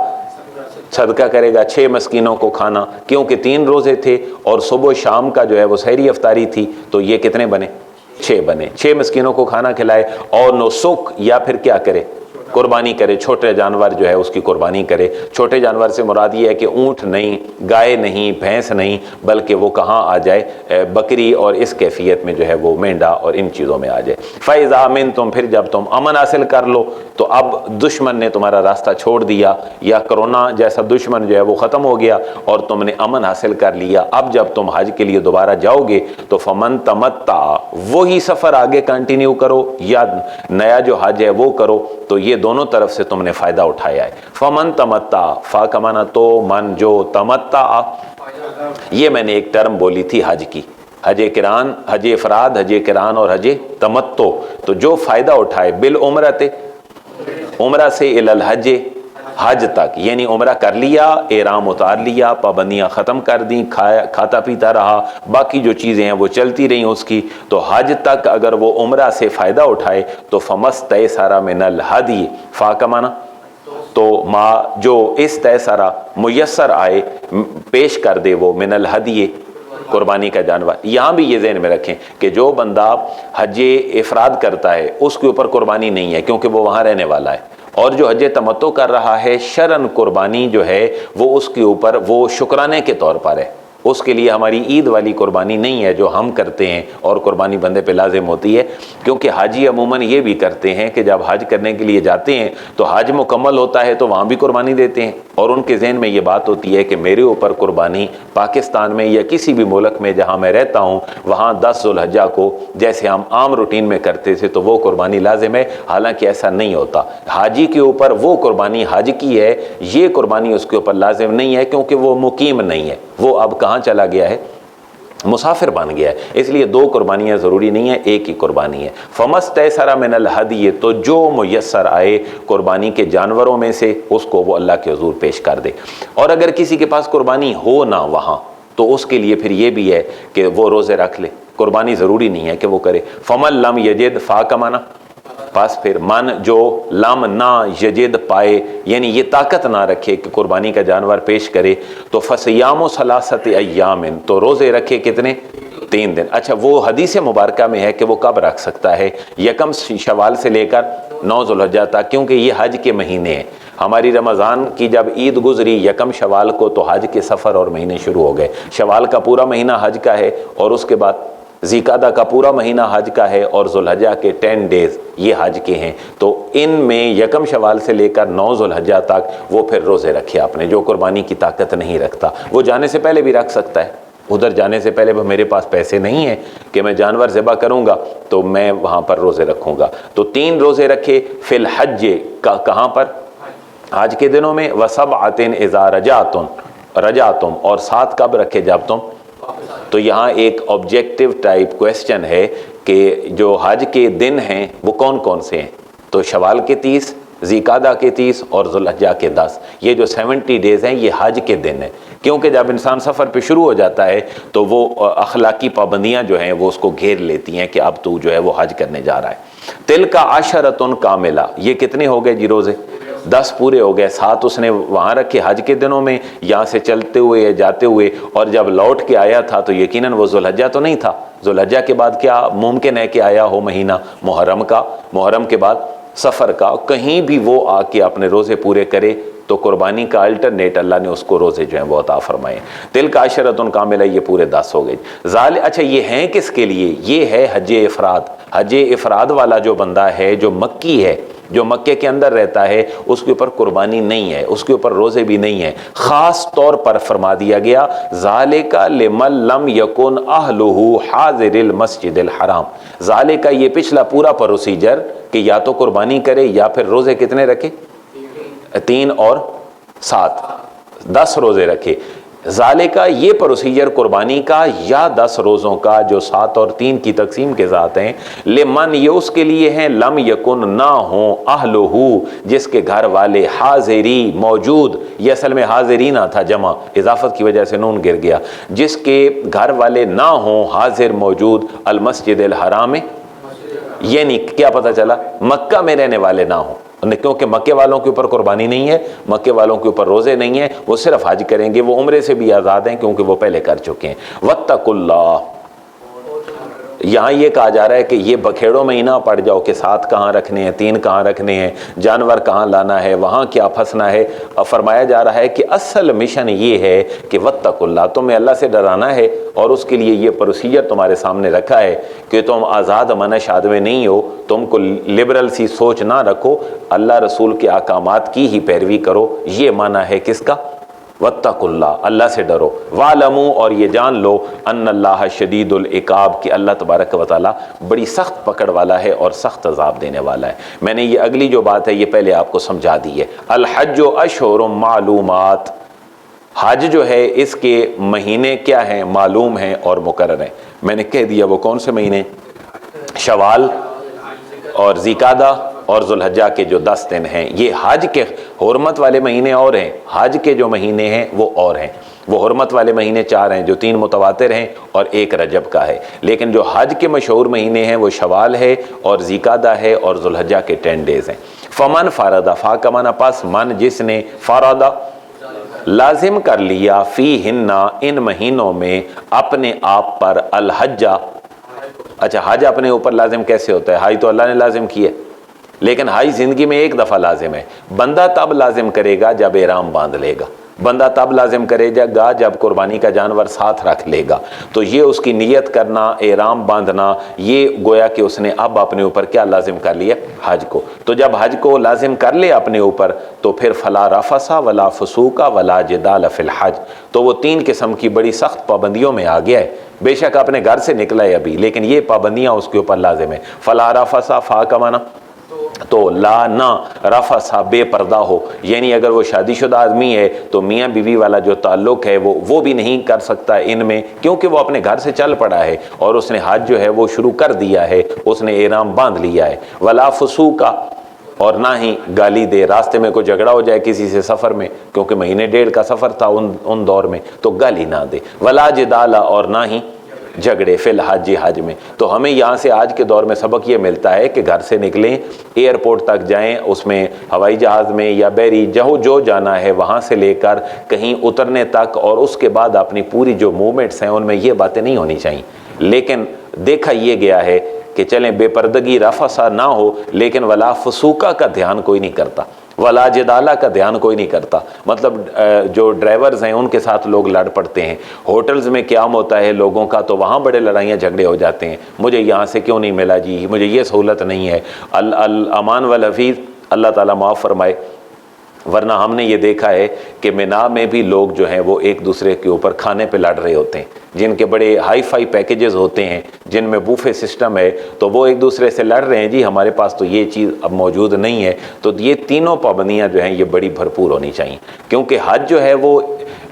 صدقہ کرے گا 6 مسکینوں کو کھانا، کیونکہ 3 روزے تھے اور صبح شام کا جو ہے وہ سحری افطاری تھی، تو یہ کتنے بنے؟ 6 بنے، 6 مسکینوں کو کھانا کھلائے، اور نسک، یا پھر کیا کرے؟ قربانی کرے، چھوٹے جانور جو ہے اس کی قربانی کرے۔ چھوٹے جانور سے مراد یہ ہے کہ اونٹ نہیں، گائے نہیں، بھینس نہیں، بلکہ وہ کہاں آ جائے؟ بکری، اور اس کیفیت میں جو ہے وہ مینڈا اور ان چیزوں میں آ جائے۔ فَإِذَا أَمِنْتُمْ، پھر جب تم امن حاصل کر لو، تو اب دشمن نے تمہارا راستہ چھوڑ دیا، یا کرونا جیسا دشمن جو ہے وہ ختم ہو گیا اور تم نے امن حاصل کر لیا، اب جب تم حج کے لیے دوبارہ جاؤ گے تو فَمَن تَمَتَّعَ، وہی سفر آگے کنٹینیو کرو یا نیا جو حج ہے وہ کرو، تو یہ دونوں طرف سے تم نے فائدہ اٹھایا ہے۔ فَمَن تَمَتَّعَ، فا کا معنی تو، من جو، تمتع، یہ میں نے ایک ٹرم بولی تھی حج کی، حج قران، حج افراد، حج قران اور حج تمتع، تو جو فائدہ اٹھائے بالعمرۃ، عمرہ سے الی الحج، حج تک، یعنی عمرہ کر لیا، احرام اتار لیا، پابندیاں ختم کر دیں، کھاتا پیتا رہا، باقی جو چیزیں ہیں وہ چلتی رہیں اس کی، تو حج تک اگر وہ عمرہ سے فائدہ اٹھائے تو فَمَسْتَيْسَرَ مِنَ الْهَدْيِ، فا کا معنی تو ما جو استیسرا میسر آئے پیش کر دے وہ، من الہدی قربانی کا جانور۔ یہاں بھی یہ ذہن میں رکھیں کہ جو بندہ حج افراد کرتا ہے اس کے اوپر قربانی نہیں ہے، کیونکہ وہ وہاں رہنے والا ہے، اور جو حج تمتع کر رہا ہے شرعاً قربانی جو ہے وہ اس کے اوپر وہ شکرانے کے طور پر ہے، اس کے لیے ہماری عید والی قربانی نہیں ہے جو ہم کرتے ہیں اور قربانی بندے پہ لازم ہوتی ہے، کیونکہ حاجی عموماً یہ بھی کرتے ہیں کہ جب حج کرنے کے لیے جاتے ہیں تو حج مکمل ہوتا ہے تو وہاں بھی قربانی دیتے ہیں، اور ان کے ذہن میں یہ بات ہوتی ہے کہ میرے اوپر قربانی پاکستان میں یا کسی بھی ملک میں جہاں میں رہتا ہوں وہاں 10 ذو الحجہ کو جیسے ہم عام روٹین میں کرتے تھے تو وہ قربانی لازم ہے، حالانکہ ایسا نہیں ہوتا۔ حاجی کے اوپر وہ قربانی حج کی ہے، یہ قربانی اس کے اوپر لازم نہیں ہے کیونکہ وہ مقیم نہیں ہے، وہ اب کہاں چلا گیا ہے؟ مسافر بن گیا ہے، اس لیے 2 قربانیاں ضروری نہیں ہیں، ایک ہی قربانی ہے۔ فَمَسْتَيْسَرَ مِنَ الْهَدْيِ، تو جو میسر آئے قربانی کے جانوروں میں سے اس کو وہ اللہ کے حضور پیش کر دے۔ اور اگر کسی کے پاس قربانی ہو نہ وہاں تو اس کے لیے پھر یہ بھی ہے کہ وہ روزے رکھ لے، قربانی ضروری نہیں ہے کہ وہ کرے۔ فَمَن لَمْ يَجِدْ فَاكَمَنَا، پاس پھر من جو لم نہ یجد پائے یعنی یہ طاقت نہ رکھے کہ قربانی کا جانور پیش کرے تو فصیام و ثلاثت ایام، تو روزے رکھے کتنے؟ 3 دن۔ اچھا وہ حدیث مبارکہ میں ہے کہ وہ کب رکھ سکتا ہے؟ 1 شوال سے لے کر 9 ذو الحجہ تک، کیونکہ یہ حج کے مہینے ہیں۔ ہماری رمضان کی جب عید گزری 1 شوال کو تو حج کے سفر اور مہینے شروع ہو گئے۔ شوال کا پورا مہینہ حج کا ہے اور اس کے بعد ذیقعدہ کا پورا مہینہ حج کا ہے اور ذو الحجہ کے 10 ڈیز یہ حج کے ہیں، تو ان میں 1 شوال سے لے کر 9 ذو الحجہ تک وہ پھر روزے رکھے آپ نے۔ جو قربانی کی طاقت نہیں رکھتا وہ جانے سے پہلے بھی رکھ سکتا ہے، ادھر جانے سے پہلے میرے پاس پیسے نہیں ہیں کہ میں جانور ذبح کروں گا تو میں وہاں پر روزے رکھوں گا، تو 3 روزے رکھے فی الحج کا، کہاں پر؟ حج کے دنوں میں، وَسَبْعَةٍ إِذَا رَجَعْتُمْ، اور 7 کب رکھے جب تم؟ تو یہاں ایک آبجیکٹیو ٹائپ کویسچن ہے کہ جو حج کے دن ہیں وہ کون کون سے ہیں؟ تو شوال کے 30، ذیقعدہ کے 30 اور ذو الحجہ کے 10، یہ جو 70 ڈیز ہیں یہ حج کے دن ہیں، کیونکہ جب انسان سفر پہ شروع ہو جاتا ہے تو وہ اخلاقی پابندیاں جو ہیں وہ اس کو گھیر لیتی ہیں کہ اب تو جو ہے وہ حج کرنے جا رہا ہے۔ تِلْکَ عَشَرَةٌ کاملہ، یہ کتنے ہو گئے جی روزے؟ 10 پورے ہو گئے، 7 اس نے وہاں رکھے حج کے دنوں میں یہاں سے چلتے ہوئے یا جاتے ہوئے، اور جب لوٹ کے آیا تھا تو یقیناً وہ ذو الحجہ تو نہیں تھا، ذو الحجہ کے بعد کیا ممکن ہے کہ آیا ہو مہینہ محرم کا، محرم کے بعد سفر کا، کہیں بھی وہ آ کے اپنے روزے پورے کرے تو قربانی کا الٹرنیٹ اللہ نے اس کو روزے جو ہیں وہ عطا فرمائے۔ تِلْکَ عَشَرَةٌ کاملہ، یہ پورے 10 ہو گئے۔ اچھا یہ ہیں کس کے لیے؟ یہ ہے حج افراد۔ حج افراد والا جو بندہ ہے جو مکی ہے، جو مکے کے اندر رہتا ہے، اس کے اوپر قربانی نہیں ہے، اس کے اوپر روزے بھی نہیں ہیں، خاص طور پر فرما دیا گیا ذَلِكَ لِمَن لَمْ يَكُنْ أَهْلُهُ حَاضِرِ الْمَسْجِدِ الْحَرَامِ۔ ذَلِكَ یہ پچھلا پورا پروسیجر کہ یا تو قربانی کرے یا پھر روزے کتنے رکھے؟ 3 اور 7، 10 روزے رکھے۔ ذالکہ یہ پروسیجر قربانی کا یا 10 روزوں کا جو 7 اور 3 کی تقسیم کے ذات ہیں، لمن یہ اس کے لیے ہیں لم یکن نہ ہوں اہلہ جس کے گھر والے حاضری موجود، یہ اصل میں حاضری نہ تھا جمع، اضافت کی وجہ سے نون گر گیا، جس کے گھر والے نہ ہوں حاضر موجود المسجد الحرام، یعنی کیا پتہ چلا مکہ میں رہنے والے نہ ہوں، کیونکہ مکے والوں کے اوپر قربانی نہیں ہے، مکے والوں کے اوپر روزے نہیں ہیں، وہ صرف حج کریں گے، وہ عمرے سے بھی آزاد ہیں کیونکہ وہ پہلے کر چکے ہیں۔ واتقوا اللہ، یہاں یہ کہا جا رہا ہے کہ یہ بکھیڑوں میں ہی نہ پڑ جاؤ کہ 7 کہاں رکھنے ہیں، 3 کہاں رکھنے ہیں، جانور کہاں لانا ہے، وہاں کیا پھنسنا ہے۔ فرمایا جا رہا ہے کہ اصل مشن یہ ہے کہ واتقوا اللہ، تمہیں اللہ سے ڈرانا ہے، اور اس کے لیے یہ پروسیجر تمہارے سامنے رکھا ہے کہ تم آزاد منش آدمی نہیں ہو، تم کو لبرل سی سوچ نہ رکھو، اللہ رسول کے احکامات کی ہی پیروی کرو۔ یہ معنی ہے کس کا؟ واتقوا اللہ، اللہ سے ڈرو، وَاعْلَمُوا اور یہ جان لو ان اللہ شدید العقاب کہ اللہ تبارک و تعالیٰ بڑی سخت پکڑ والا ہے اور سخت عذاب دینے والا ہے۔ میں نے یہ اگلی جو بات ہے یہ پہلے آپ کو سمجھا دی ہے۔ الحج اشہر معلومات، حج جو ہے اس کے مہینے کیا ہیں؟ معلوم ہیں اور مقرر ہیں۔ میں نے کہہ دیا وہ کون سے مہینے؟ شوال اور ذیقعدہ اور ذو الحجہ کے جو 10 دن ہیں، یہ حج کے حرمت والے مہینے اور ہیں، حج کے جو مہینے ہیں وہ اور ہیں۔ وہ حرمت والے مہینے 4 ہیں جو 3 متواتر ہیں اور 1 رجب کا ہے، لیکن جو حج کے مشہور مہینے ہیں وہ شوال ہے اور ذیقعدہ ہے اور ذو الحجہ کے 10 ڈیز ہیں۔ فمن فرض، فا کا معنی پس، من جس نے، فرض لازم کر لیا، فیہن ان مہینوں میں، اپنے آپ پر، الحجہ، اچھا حج اپنے اوپر لازم کیسے ہوتا ہے؟ حج تو اللہ نے لازم کیا ہے، لیکن حج زندگی میں ایک دفعہ لازم ہے. بندہ تب لازم کرے گا جب احرام باندھ لے گا، بندہ تب لازم کرے گا جب قربانی کا جانور ساتھ رکھ لے گا. تو یہ اس کی نیت کرنا، احرام باندھنا، یہ گویا کہ اس نے اب اپنے اوپر کیا لازم کر لیا؟ حج کو. تو جب حج کو لازم کر لے اپنے اوپر تو پھر فلا رفث ولا فسوق ولا جدال فی الحج. تو وہ 3 قسم کی بڑی سخت پابندیوں میں آ گیا ہے. بے شک اپنے گھر سے نکلا ہے ابھی، لیکن یہ پابندیاں اس کے اوپر لازم ہے. فلا رفث، فا کا معنی تو لا نہ، رفث بے پردہ ہو، یعنی اگر وہ شادی شدہ آدمی ہے تو میاں بیوی والا جو تعلق ہے وہ بھی نہیں کر سکتا ان میں، کیونکہ وہ اپنے گھر سے چل پڑا ہے اور اس نے حج جو ہے وہ شروع کر دیا ہے، اس نے احرام باندھ لیا ہے. ولا فسوقا، اور نہ ہی گالی دے، راستے میں کوئی جھگڑا ہو جائے کسی سے سفر میں، کیونکہ مہینے 1.5 کا سفر تھا ان دور میں، تو گالی نہ دے. ولا جدال، اور نہ ہی جھگڑے فی الحج، حج میں. تو ہمیں یہاں سے آج کے دور میں سبق یہ ملتا ہے کہ گھر سے نکلیں، ایئرپورٹ تک جائیں، اس میں ہوائی جہاز میں یا بحری جو جانا ہے وہاں سے لے کر کہیں اترنے تک، اور اس کے بعد اپنی پوری جو موومنٹس ہیں ان میں یہ باتیں نہیں ہونی چاہیے. لیکن دیکھا یہ گیا ہے کہ چلیں بے پردگی رفثہ نہ ہو، لیکن ولا فسوقہ کا دھیان کوئی نہیں کرتا، ولا جدالہ کا دھیان کوئی نہیں کرتا. مطلب جو ڈرائیورز ہیں ان کے ساتھ لوگ لڑ پڑتے ہیں. ہوٹلز میں قیام ہوتا ہے لوگوں کا تو وہاں بڑے لڑائیاں جھگڑے ہو جاتے ہیں، مجھے یہاں سے کیوں نہیں ملا جی، مجھے یہ سہولت نہیں ہے. الامان والحفیظ، اللہ تعالیٰ معاف فرمائے. ورنہ ہم نے یہ دیکھا ہے کہ مینا میں بھی لوگ جو ہیں وہ ایک دوسرے کے اوپر کھانے پہ لڑ رہے ہوتے ہیں، جن کے بڑے ہائی فائی پیکیجز ہوتے ہیں، جن میں بوفے سسٹم ہے، تو وہ ایک دوسرے سے لڑ رہے ہیں جی ہمارے پاس تو یہ چیز اب موجود نہیں ہے. تو یہ تینوں پابندیاں جو ہیں یہ بڑی بھرپور ہونی چاہیے، کیونکہ حج جو ہے وہ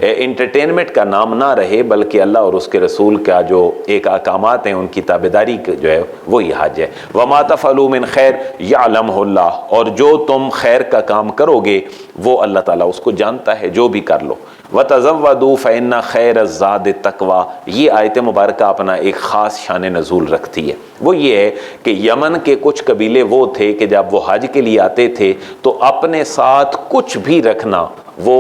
انٹرٹینمنٹ کا نام نہ رہے، بلکہ اللہ اور اس کے رسول کا جو ایک احکامات ہیں ان کی تابعداری جو ہے وہی حج ہے. وما تفعلوا من خیر یعلمہ اللہ، اور جو تم خیر کا کام کرو گے وہ اللہ تعالیٰ اس کو جانتا ہے، جو بھی کر لو. وَتَزَوَّدُوا فَإِنَّ خَيْرَ الزَّادِ التَّقْوَىٰ، یہ آیت مبارکہ اپنا ایک خاص شان نزول رکھتی ہے. وہ یہ ہے کہ یمن کے کچھ قبیلے وہ تھے کہ جب وہ حج کے لیے آتے تھے تو اپنے ساتھ کچھ بھی رکھنا وہ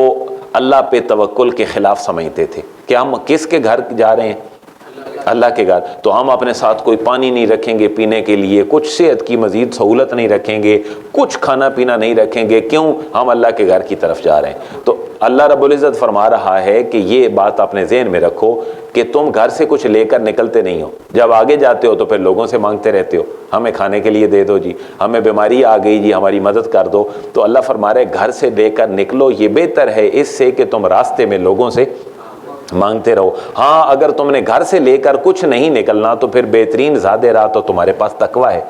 اللہ پہ توکل کے خلاف سمجھتے تھے کہ ہم کس کے گھر جا رہے ہیں؟ اللہ کے گھر. تو ہم اپنے ساتھ کوئی پانی نہیں رکھیں گے پینے کے لیے، کچھ صحت کی مزید سہولت نہیں رکھیں گے، کچھ کھانا پینا نہیں رکھیں گے. کیوں؟ ہم اللہ کے گھر کی طرف جا رہے ہیں. تو اللہ رب العزت فرما رہا ہے کہ یہ بات اپنے ذہن میں رکھو کہ تم گھر سے کچھ لے کر نکلتے نہیں ہو. جب آگے جاتے ہو تو پھر لوگوں سے مانگتے رہتے ہو، ہمیں کھانے کے لیے دے دو جی، ہمیں بیماری آ گئی جی ہماری مدد کر دو. تو اللہ فرما رہے گھر سے لے کر نکلو، یہ بہتر ہے اس سے کہ تم راستے میں لوگوں سے مانگتے رہو. ہاں اگر تم نے گھر سے لے کر کچھ نہیں نکلنا تو پھر بہترین زیادہ راہ تو تمہارے پاس تقویٰ ہے،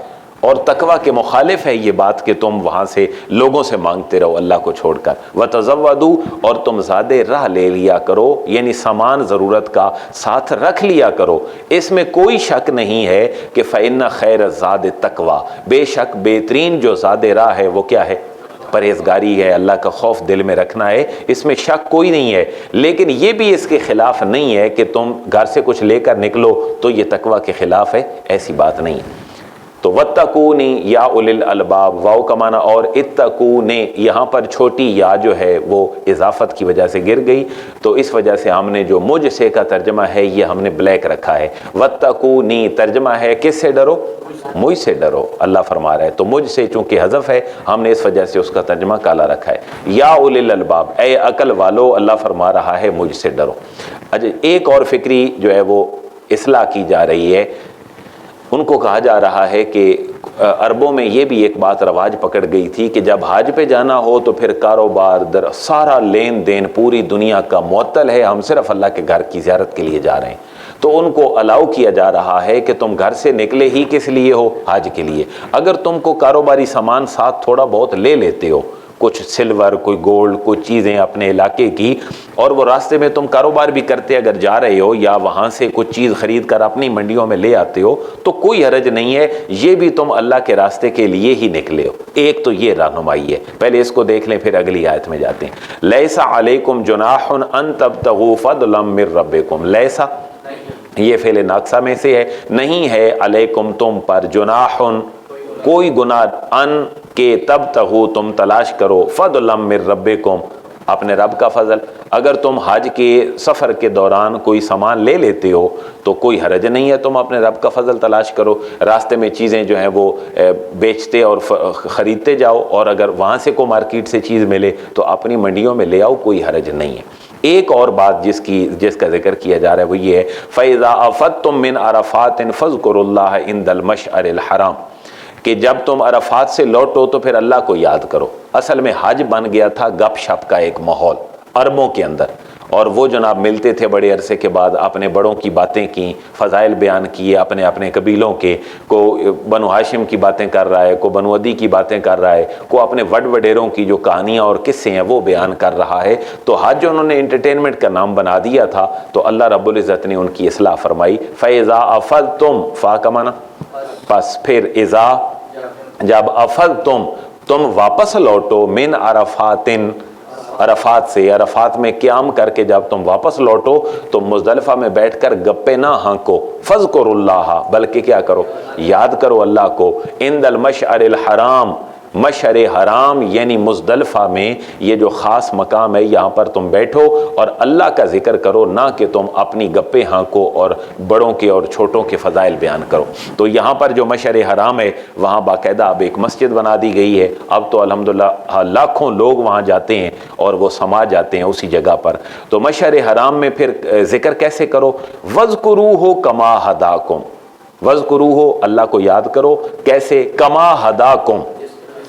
اور تقویٰ کے مخالف ہے یہ بات کہ تم وہاں سے لوگوں سے مانگتے رہو اللہ کو چھوڑ کر. وَتَزَوَّدُوا، اور تم زیادہ راہ لے لیا کرو، یعنی سامان ضرورت کا ساتھ رکھ لیا کرو. اس میں کوئی شک نہیں ہے کہ فَإِنَّ خَيْرَ الزَّادِ التَّقْوَىٰ، بے شک بہترین جو زیادہ راہ ہے وہ کیا ہے؟ پرہیزگاری ہے، اللہ کا خوف دل میں رکھنا ہے، اس میں شک کوئی نہیں ہے. لیکن یہ بھی اس کے خلاف نہیں ہے کہ تم گھر سے کچھ لے کر نکلو تو یہ تقویٰ کے خلاف ہے، ایسی بات نہیں ہے. تو وَاتَّقُونِ یا اُولِي الْأَلْبَابِ، واو کا معنی اور اتقون، یہاں پر چھوٹی یا جو ہے وہ اضافت کی وجہ سے گر گئی، تو اس وجہ سے ہم نے جو مجھ سے کا ترجمہ ہے یہ ہم نے بلیک رکھا ہے. وَاتَّقُونِ ترجمہ ہے کس سے ڈرو؟ مجھ سے ڈرو، اللہ فرما رہا ہے. تو مجھ سے چونکہ حذف ہے ہم نے اس وجہ سے اس کا ترجمہ کالا رکھا ہے. یا اُولِي الْأَلْبَابِ، اے عقل والو، اللہ فرما رہا ہے مجھ سے ڈرو. اچھا، ایک اور فکری جو ہے وہ اصلاح کی جا رہی ہے. ان کو کہا جا رہا ہے کہ عربوں میں یہ بھی ایک بات رواج پکڑ گئی تھی کہ جب حج پہ جانا ہو تو پھر کاروبار سارا لین دین پوری دنیا کا معطل ہے، ہم صرف اللہ کے گھر کی زیارت کے لیے جا رہے ہیں. تو ان کو الاؤ کیا جا رہا ہے کہ تم گھر سے نکلے ہی کس لیے ہو؟ حج کے لیے. اگر تم کو کاروباری سامان ساتھ تھوڑا بہت لے لیتے ہو، کچھ سلور، کوئی گولڈ، کچھ چیزیں اپنے علاقے کی، اور وہ راستے میں تم کاروبار بھی کرتے اگر جا رہے ہو یا وہاں سے کچھ چیز خرید کر اپنی منڈیوں میں لے آتے ہو تو کوئی حرج نہیں ہے، یہ بھی تم اللہ کے راستے کے لیے ہی نکلے ہو. ایک تو یہ رہنمائی ہے. پہلے اس کو دیکھ لیں پھر اگلی آیت میں جاتے ہیں. لیسا علیکم جناح ان تبتغوا فضلا من ربکم، لیسا یہ فعل ناقصہ میں سے ہے، نہیں ہے علیکم تم پر، جناح کوئی گناہ، ان کے تبتغوا تم تلاش کرو، فضلا من ربکم اپنے رب کا فضل۔ اگر تم حج کے سفر کے دوران کوئی سامان لے لیتے ہو تو کوئی حرج نہیں ہے، تم اپنے رب کا فضل تلاش کرو، راستے میں چیزیں جو ہیں وہ بیچتے اور خریدتے جاؤ، اور اگر وہاں سے کوئی مارکیٹ سے چیز ملے تو اپنی منڈیوں میں لے آؤ، کوئی حرج نہیں ہے۔ ایک اور بات جس کا ذکر کیا جا رہا ہے وہ یہ ہے فَإِذَا أَفَضْتُم مِّنْ عَرَفَاتٍ فَاذْكُرُوا اللَّهَ عِندَ الْمَشْعَرِ الْحَرَامِ، کہ جب تم عرفات سے لوٹو تو پھر اللہ کو یاد کرو۔ اصل میں حج بن گیا تھا گپ شپ کا ایک ماحول عربوں کے اندر، اور وہ جناب ملتے تھے بڑے عرصے کے بعد، اپنے بڑوں کی باتیں کی، فضائل بیان کیے اپنے اپنے قبیلوں کے، کو بنو ہاشم کی باتیں کر رہا ہے، کو بنو عدی کی باتیں کر رہا ہے، کو اپنے وڈیروں کی جو کہانیاں اور قصے ہیں وہ بیان کر رہا ہے۔ تو حج انہوں نے انٹرٹینمنٹ کا نام بنا دیا تھا، تو اللہ رب العزت نے ان کی اصلاح فرمائی۔ فَإِذَا أَفَضْتُم، فا کا معنی پس، پھر اذا جب افضتم تم واپس لوٹو، من عرفاتن عرفات سے، عرفات میں قیام کر کے جب تم واپس لوٹو تو مزدلفہ میں بیٹھ کر گپے نہ ہانکو، فذکروا اللہ، بلکہ کیا کرو، یاد کرو اللہ کو، عند المشعر الحرام، مشعر حرام یعنی مزدلفہ میں یہ جو خاص مقام ہے یہاں پر تم بیٹھو اور اللہ کا ذکر کرو، نہ کہ تم اپنی گپے ہانکو اور بڑوں کے اور چھوٹوں کے فضائل بیان کرو۔ تو یہاں پر جو مشعر حرام ہے وہاں باقاعدہ اب ایک مسجد بنا دی گئی ہے، اب تو الحمدللہ لاکھوں لوگ وہاں جاتے ہیں اور وہ سما جاتے ہیں اسی جگہ پر۔ تو مشعر حرام میں پھر ذکر کیسے کرو، وَاذْكُرُوهُ كَمَا هَدَاكُمْ، وَاذْكُرُوهُ اللہ کو یاد کرو، کیسے، کما ہداکم،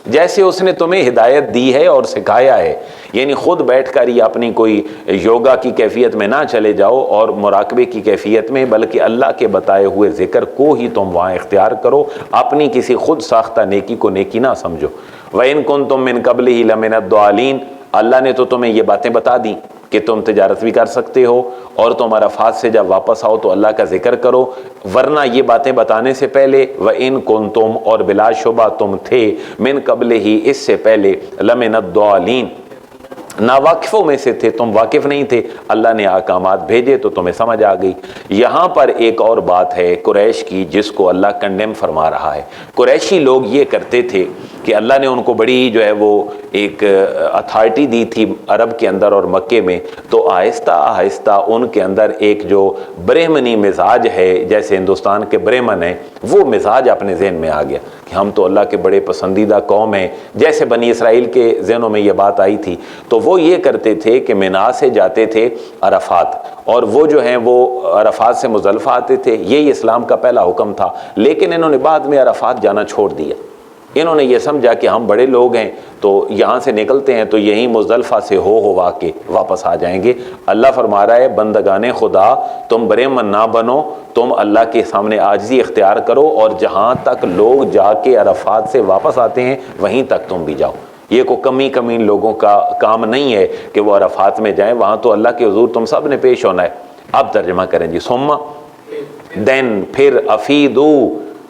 جیسے اس نے تمہیں ہدایت دی ہے اور سکھایا ہے۔ یعنی خود بیٹھ کر یہ اپنی کوئی یوگا کی کیفیت میں نہ چلے جاؤ اور مراقبے کی کیفیت میں، بلکہ اللہ کے بتائے ہوئے ذکر کو ہی تم وہاں اختیار کرو، اپنی کسی خود ساختہ نیکی کو نیکی نہ سمجھو۔ وَإِن كُنتُم مِّن قَبْلِهِ لَمِنَ الضَّالِينَ، اللہ نے تو تمہیں یہ باتیں بتا دیں کہ تم تجارت بھی کر سکتے ہو، اور تم عرفات سے جب واپس آؤ تو اللہ کا ذکر کرو، ورنہ یہ باتیں بتانے سے پہلے وَإِن كُنتُم، اور بلا شبہ تم تھے، من قبلہ، اس سے پہلے، لَمِنَ الضَّالِينَ، ناواقفوں میں سے تھے، تم واقف نہیں تھے، اللہ نے احکامات بھیجے تو تمہیں سمجھ آ گئی۔ یہاں پر ایک اور بات ہے قریش کی جس کو اللہ کنڈیم فرما رہا ہے۔ قریشی لوگ یہ کرتے تھے کہ اللہ نے ان کو بڑی جو ہے وہ ایک اتھارٹی دی تھی عرب کے اندر اور مکے میں، تو آہستہ آہستہ ان کے اندر ایک جو برہمنی مزاج ہے، جیسے ہندوستان کے برہمن ہیں، وہ مزاج اپنے ذہن میں آ گیا کہ ہم تو اللہ کے بڑے پسندیدہ قوم ہیں، جیسے بنی اسرائیل کے ذہنوں میں یہ بات آئی تھی۔ تو وہ یہ کرتے تھے کہ مینا سے جاتے تھے عرفات، اور وہ جو ہیں وہ عرفات سے مزدلفہ آتے تھے، یہی اسلام کا پہلا حکم تھا، لیکن انہوں نے بعد میں عرفات جانا چھوڑ دیا۔ انہوں نے یہ سمجھا کہ ہم بڑے لوگ ہیں تو یہاں سے نکلتے ہیں تو یہیں مزدلفہ سے ہوا کے واپس آ جائیں گے۔ اللہ فرما رہا ہے بندگان خدا تم برہمن نہ بنو، تم اللہ کے سامنے عاجزی اختیار کرو، اور جہاں تک لوگ جا کے عرفات سے واپس آتے ہیں وہیں تک تم بھی جاؤ۔ یہ کوئی کمین لوگوں کا کام نہیں ہے کہ وہ عرفات میں جائیں، وہاں تو اللہ کے حضور تم سب نے پیش ہونا ہے۔ اب ترجمہ کریں جی، ثم دین، پھر افیدو،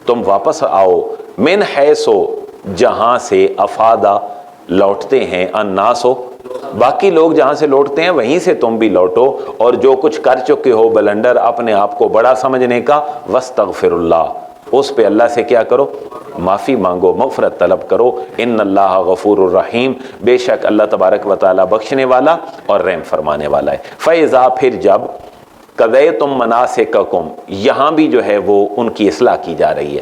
تم واپس آؤ، من حیثو، جہاں سے، افادہ لوٹتے ہیں، الناسو، باقی لوگ جہاں سے لوٹتے ہیں وہیں سے تم بھی لوٹو، اور جو کچھ کر چکے ہو بلنڈر اپنے آپ کو بڑا سمجھنے کا، واستغفر اللہ، اس پہ اللہ سے کیا کرو، معافی مانگو، مغفرت طلب کرو، ان اللہ غفور الرحیم، بے شک اللہ تبارک و تعالی بخشنے والا اور رحم فرمانے والا ہے۔ فیضا، پھر جب، قضیتم مناسککم، یہاں بھی جو ہے وہ ان کی اصلاح کی جا رہی ہے۔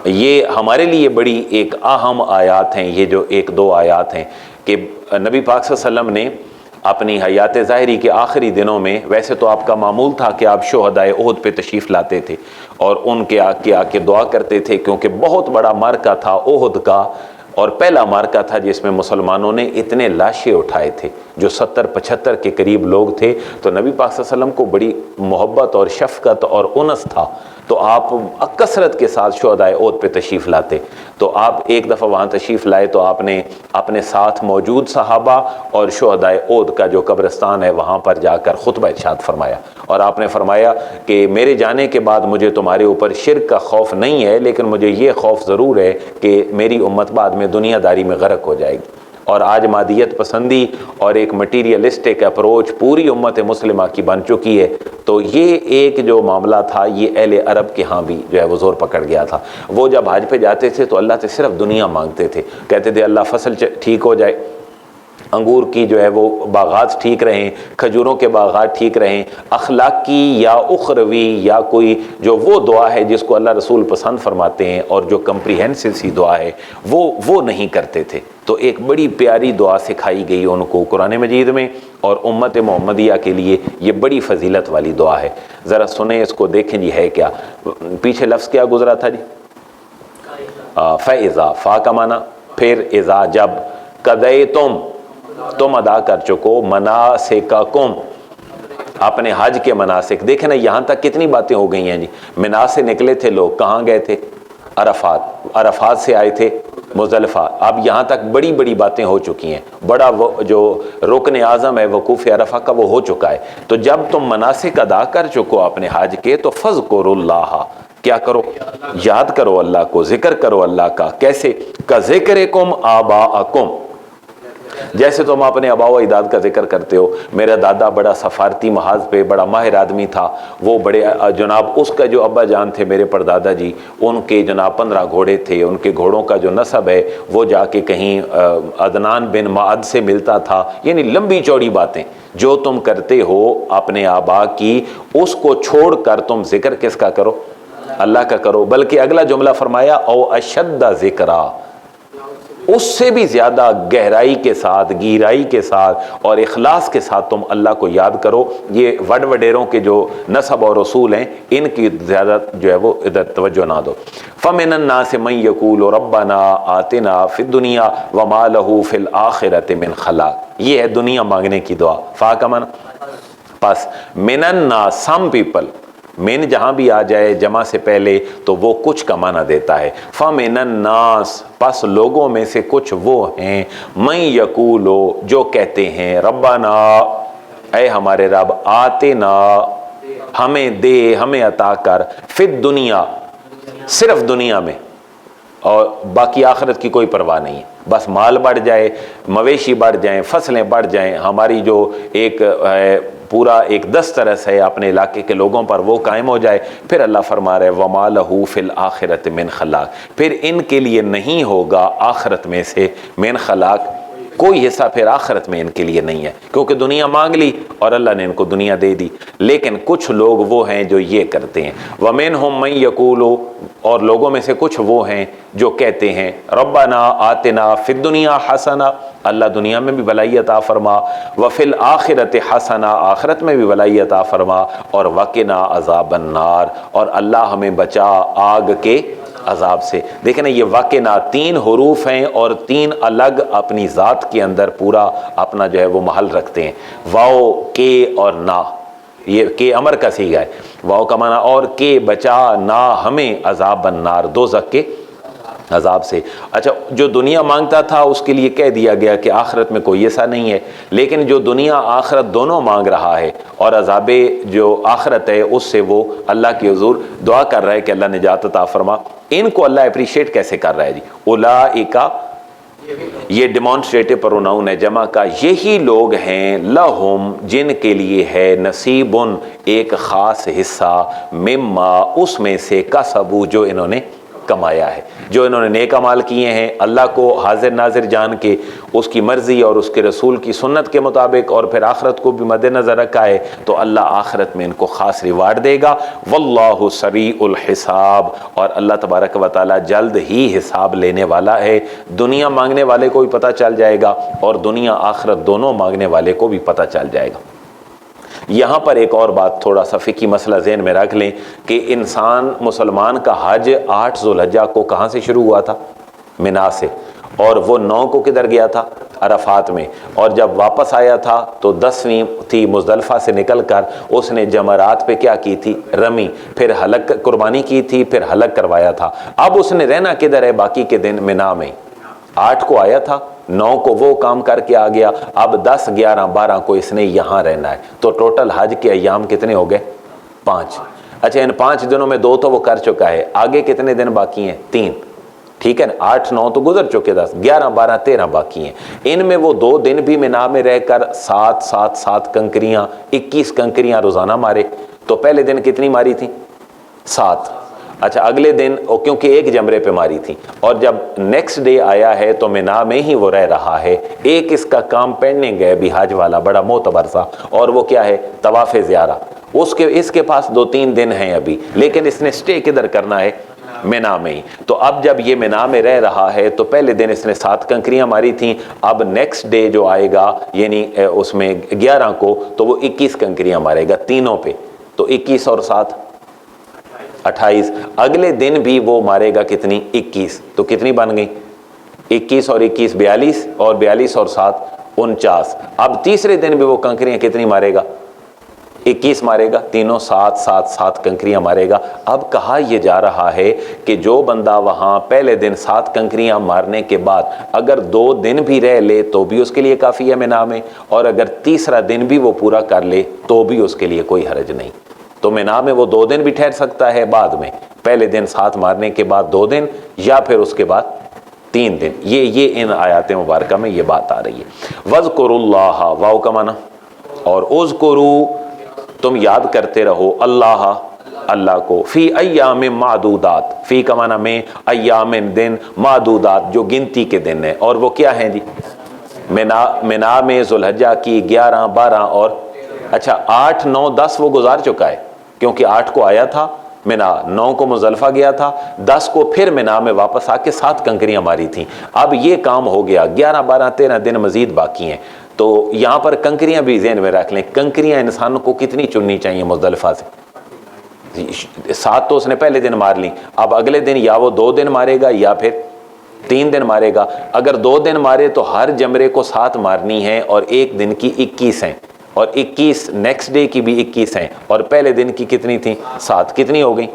یہ ہمارے لیے بڑی ایک اہم آیات ہیں، یہ جو ایک دو آیات ہیں کہ نبی پاک صلی اللہ علیہ وسلم نے اپنی حیات ظاہری کے آخری دنوں میں، ویسے تو آپ کا معمول تھا کہ آپ شہدائے احد پہ تشریف لاتے تھے اور ان کے آ کے دعا کرتے تھے، کیونکہ بہت بڑا معرکہ تھا احد کا، اور پہلا معرکہ تھا جس میں مسلمانوں نے اتنے لاشیں اٹھائے تھے، جو 70-75 کے قریب لوگ تھے۔ تو نبی پاک صلی اللہ علیہ وسلم کو بڑی محبت اور شفقت اور انس تھا، تو آپ کثرت کے ساتھ شہدائے احد پہ تشریف لاتے۔ تو آپ ایک دفعہ وہاں تشریف لائے تو آپ نے اپنے ساتھ موجود صحابہ اور شہدائے احد کا جو قبرستان ہے وہاں پر جا کر خطبہ ارشاد فرمایا، اور آپ نے فرمایا کہ میرے جانے کے بعد مجھے تمہارے اوپر شرک کا خوف نہیں ہے، لیکن مجھے یہ خوف ضرور ہے کہ میری امت بعد میں دنیا داری میں غرق ہو جائے گی۔ اور آج مادیت پسندی اور ایک مٹیریلسٹک اپروچ پوری امت مسلمہ کی بن چکی ہے، تو یہ ایک جو معاملہ تھا یہ اہل عرب کے ہاں بھی جو ہے وہ زور پکڑ گیا تھا۔ وہ جب حج پہ جاتے تھے تو اللہ سے صرف دنیا مانگتے تھے، کہتے تھے اللہ فصل ٹھیک ہو جائے، انگور کی جو ہے وہ باغات ٹھیک رہیں، کھجوروں کے باغات ٹھیک رہیں، اخلاقی یا اخروی یا کوئی جو وہ دعا ہے جس کو اللہ رسول پسند فرماتے ہیں اور جو کمپریہنسو سی دعا ہے وہ نہیں کرتے تھے۔ تو ایک بڑی پیاری دعا سکھائی گئی ان کو قرآن مجید میں، اور امت محمدیہ کے لیے یہ بڑی فضیلت والی دعا ہے۔ ذرا سنیں اس کو، دیکھیں جی ہے کیا۔ پیچھے لفظ کیا گزرا تھا جی؟ فَإِذَا، فا کا معنی پھر اذا جب، قَضَيْتُمْ تم ادا کر چکو، مناسککم اپنے حج کے مناسک۔ دیکھیں نا یہاں تک کتنی باتیں ہو گئی ہیں جی۔ منا سے نکلے تھے لوگ، کہاں گئے تھے؟ عرفات سے آئے تھے مزدلفہ۔ اب یہاں تک بڑی بڑی باتیں ہو چکی ہیں، بڑا جو رکن اعظم ہے وقوف عرفہ کا وہ ہو چکا ہے۔ تو جب تم مناسک ادا کر چکو اپنے حج کے تو فذکروا اللہ، کیا کرو؟ یاد کرو اللہ کو، ذکر کرو اللہ کا۔ کیسے؟ کذکرکم آباءکم، جیسے تم اپنے آباء و اجداد کا ذکر کرتے ہو۔ میرا دادا بڑا سفارتی محاذ پہ بڑا ماہر آدمی تھا، وہ بڑے جناب اس کا جو ابا جان تھے میرے پردادا جی، ان کے جناب 15 گھوڑے تھے، ان کے گھوڑوں کا جو نسب ہے وہ جا کے کہیں عدنان بن معد سے ملتا تھا۔ یعنی لمبی چوڑی باتیں جو تم کرتے ہو اپنے آباء کی، اس کو چھوڑ کر تم ذکر کس کا کرو؟ اللہ کا کرو۔ بلکہ اگلا جملہ فرمایا او اشد ذکرا، اس سے بھی زیادہ گہرائی کے ساتھ، گہرائی کے ساتھ اور اخلاص کے ساتھ تم اللہ کو یاد کرو۔ یہ وڈ وڈیروں کے جو نسب اور رسول ہیں ان کی زیادہ جو ہے وہ ادھر توجہ نہ دو۔ فَمِنَ النَّاسِ مَن يَقُولُ رَبَّنَا آتِنَا فِي الدُّنْيَا وَمَا لَهُ فِي الْآخِرَةِ مِنْ خَلَاقٍ، یہ ہے دنیا مانگنے کی دعا۔ فا کا معنی پس، من الناس سم پیپل، من جہاں بھی آ جائے جمع سے پہلے تو وہ کچھ کا معنی دیتا ہے۔ فَمِنَ النَّاسِ پس لوگوں میں سے کچھ وہ ہیں، مَن یقولو جو کہتے ہیں، ربنا اے ہمارے رب، آتنا ہمیں دے، ہمیں عطا کر، فی الدنیا صرف دنیا میں، اور باقی آخرت کی کوئی پرواہ نہیں ہے۔ بس مال بڑھ جائے، مویشی بڑھ جائیں، فصلیں بڑھ جائیں، ہماری جو ایک پورا ایک دسترس ہے اپنے علاقے کے لوگوں پر وہ قائم ہو جائے۔ پھر اللہ فرما رہے وَمَا لَهُ فِي الْآخِرَةِ مِنْ خَلَاقٍ، پھر ان کے لیے نہیں ہوگا آخرت میں سے من خلاق، کوئی حصہ پھر آخرت میں ان کے لیے نہیں ہے، کیونکہ دنیا مانگ لی اور اللہ نے ان کو دنیا دے دی۔ لیکن کچھ لوگ وہ ہیں جو یہ کرتے ہیں، وَمِنْهُم مَن يَقُولُ اور لوگوں میں سے کچھ وہ ہیں جو کہتے ہیں، ربنا آتنا فی الدنیا حسنہ، اللہ دنیا میں بھی بھلائی عطا فرما، وفی الآخرۃ حسنہ آخرت میں بھی بھلائی عطا فرما، اور وقنا عذاب النار اور اللہ ہمیں بچا آگ کے عذاب سے۔ دیکھیں نا یہ وقنا 3 حروف ہیں اور 3 الگ اپنی ذات کے اندر پورا اپنا جو ہے وہ محل رکھتے ہیں، واو کے اور نا، یہ کہ امر کا صیغہ ہے، واو کا معنی اور کہ بچا نا ہمیں عذاب النار دوزخ کے عذاب سے۔ اچھا جو دنیا مانگتا تھا اس کے لیے کہہ دیا گیا کہ آخرت میں کوئی ایسا نہیں ہے، لیکن جو دنیا آخرت دونوں مانگ رہا ہے اور عذاب جو آخرت ہے اس سے وہ اللہ کی حضور دعا کر رہا ہے کہ اللہ نجات عطا فرما، ان کو اللہ اپریشیٹ کیسے کر رہا ہے جی؟ اولئک، یہ ڈیمانسٹریٹو پروناؤن ہے جمع کا، یہی لوگ ہیں، لہم جن کے لیے ہے، نصیبن ایک خاص حصہ، مما اس میں سے، کسبو جو انہوں نے کمایا ہے، جو انہوں نے نیک اعمال کیے ہیں، اللہ کو حاضر ناظر جان کے، اس کی مرضی اور اس کے رسول کی سنت کے مطابق، اور پھر آخرت کو بھی مد نظر رکھا ہے، تو اللہ آخرت میں ان کو خاص ریوارڈ دے گا۔ واللہ سریع الحساب، اور اللہ تبارک و تعالی جلد ہی حساب لینے والا ہے۔ دنیا مانگنے والے کو بھی پتہ چل جائے گا اور دنیا آخرت دونوں مانگنے والے کو بھی پتہ چل جائے گا۔ یہاں پر ایک اور بات، تھوڑا سا فقہی مسئلہ ذہن میں رکھ لیں کہ انسان مسلمان کا حج 8 ذو الحجہ کو کہاں سے شروع ہوا تھا؟ منا سے، اور وہ 9 کو کدھر گیا تھا؟ عرفات میں، اور جب واپس آیا تھا تو 10ویں تھی مزدلفہ سے نکل کر اس نے جمرات پہ کیا کی تھی؟ رمی، پھر حلق قربانی کی تھی، پھر حلق کروایا تھا۔ اب اس نے رہنا کدھر ہے باقی کے دن؟ منا میں۔ 8 کو آیا تھا، 9 کو وہ کام کر کے آ گیا، اب 10 11 12 کو اس نے یہاں رہنا ہے، تو ٹوٹل حج کے ایام کتنے ہو گئے؟ 5۔ اچھا ان 5 دنوں میں 2 تو وہ کر چکا ہے، آگے کتنے دن باقی ہیں؟ 3، ٹھیک ہے نا؟ 8 9 تو گزر چکے، 10 11 12 13 باقی ہیں۔ ان میں وہ 2 دن بھی منا میں رہ کر 7 کنکریاں، 21 کنکریاں روزانہ مارے۔ تو پہلے دن کتنی ماری تھی؟ 7۔ اچھا اگلے دن کیونکہ ایک جمرے پہ ماری تھی اور جب نیکسٹ ڈے آیا ہے تو مینا میں ہی وہ رہ رہا ہے. ایک اس کا کام پینڈنگ ہے بھی حج والا بڑا معتبر سا, اور وہ کیا ہے طواف زیارہ. اس کے پاس 2-3 دن ہیں ابھی, لیکن اس نے سٹے کدھر کرنا ہے؟ مینا میں ہی. تو اب جب یہ مینا میں رہ رہا ہے تو پہلے دن اس نے 7 کنکریاں ماری تھیں, اب نیکسٹ ڈے جو آئے گا یعنی اس میں 11 کو تو وہ 21 کنکریاں مارے گا تینوں پہ. تو 21 اور 7 28. اگلے دن بھی وہ مارے گا کتنی؟ 21. تو کتنی بن گئی؟ 21 اور 21 42, اور 42 اور 7 49. اب تیسرے دن بھی وہ کنکریاں کتنی مارے گا؟ 21 مارے گا, تینوں 7 کنکریاں مارے گا. اب کہا یہ جا رہا ہے کہ جو بندہ وہاں پہلے دن 7 کنکریاں مارنے کے بعد اگر 2 دن بھی رہ لے تو بھی اس کے لیے کافی ہے مینا میں, اور اگر تیسرا دن بھی وہ پورا کر لے تو بھی اس کے لیے کوئی حرج نہیں. تو مینا میں وہ 2 دن بھی ٹھہر سکتا ہے بعد میں, پہلے دن 7 مارنے کے بعد 2 دن, یا پھر اس کے بعد 3 دن. یہ ان آیات مبارکہ میں یہ بات آ رہی ہے. وَاذْكُرُوا اللَّهَ, واو کا معنی, اور اذکروا تم یاد کرتے رہو اللہ کو, فی ایام معدودات, فی کا معنی میں, ایام دن, معدودات جو گنتی کے دن ہیں, اور وہ کیا ہیں جی؟ مینا میں ذوالحجہ کی 11 12 اور اچھا 8 9 10 وہ گزار چکا ہے, کیونکہ 8 کو آیا تھا مینا, 9 کو مزدلفہ گیا تھا, 10 کو پھر مینا میں واپس آ کے 7 کنکریاں ماری تھیں. اب یہ کام ہو گیا, 11 12 13 دن مزید باقی ہیں. تو یہاں پر کنکریاں بھی ذہن میں رکھ لیں, کنکریاں انسان کو کتنی چننی چاہیے مزدلفہ سے؟ 7 تو اس نے پہلے دن مار لی, اب اگلے دن یا وہ 2 دن مارے گا یا پھر 3 دن مارے گا. اگر 2 دن مارے تو ہر جمرے کو 7 مارنی ہے, اور ایک دن کی 21 ہیں, اور 21 نیکسٹ ڈے کی بھی 21 ہیں, اور پہلے دن کی کتنی تھیں؟ 7. کتنی ہو گئی؟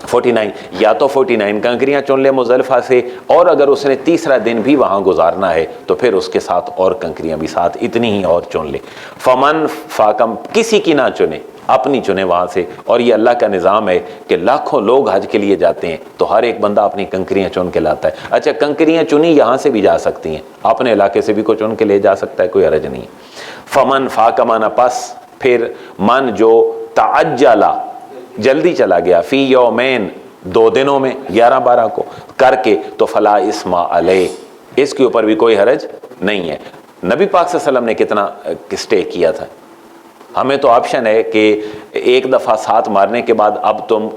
49. یا تو 49 کنکریاں چن لے مزدلفہ سے, اور اگر اس نے تیسرا دن بھی وہاں گزارنا ہے تو پھر اس کے ساتھ اور کنکریاں بھی 7, اتنی ہی اور چن لے. فمن فاکم, کسی کی نہ چنے, اپنی چنے وہاں سے. اور یہ اللہ کا نظام ہے کہ لاکھوں لوگ حج کے لیے جاتے ہیں تو ہر ایک بندہ اپنی کنکریاں چن کے لاتا ہے. اچھا کنکریاں چنی یہاں سے بھی جا سکتی ہیں, اپنے علاقے سے بھی کوئی چن کے لے جا سکتا ہے, کوئی حرج نہیں. فمن فاکمانا, پس پھر من جو تعجلا جلدی چلا گیا, فی یومین 2 دنوں میں 11 12 کو کر کے, تو فلا اسم علیہ, اس کے اوپر بھی کوئی حرج نہیں ہے. نبی پاک صلی اللہ علیہ وسلم نے کتنا سٹے کیا تھا؟ ہمیں تو آپشن ہے کہ ایک دفعہ 7 مارنے کے بعد اب تم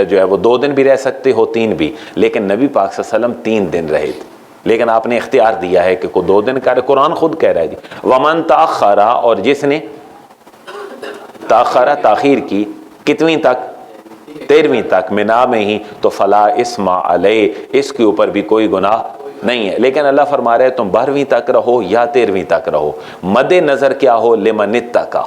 جو ہے وہ 2 دن بھی رہ سکتے ہو, 3 بھی, لیکن نبی پاک صلی اللہ علیہ وسلم 3 دن رہے تھے. لیکن آپ نے اختیار دیا ہے کہ کوئی 2 دن کرے. قرآن خود کہہ رہا ہے جی, ومن تاخر, اور جس نے تاخر تاخیر کی, کتویں تک؟ 13ویں تک مینا میں ہی, تو فلا اسم علیہ, اس کے اوپر بھی کوئی گناہ نہیں ہے. لیکن اللہ فرما رہے تم 12ویں تک رہو یا 13ویں تک رہو, مد نظر کیا ہو؟ لمن اتقی,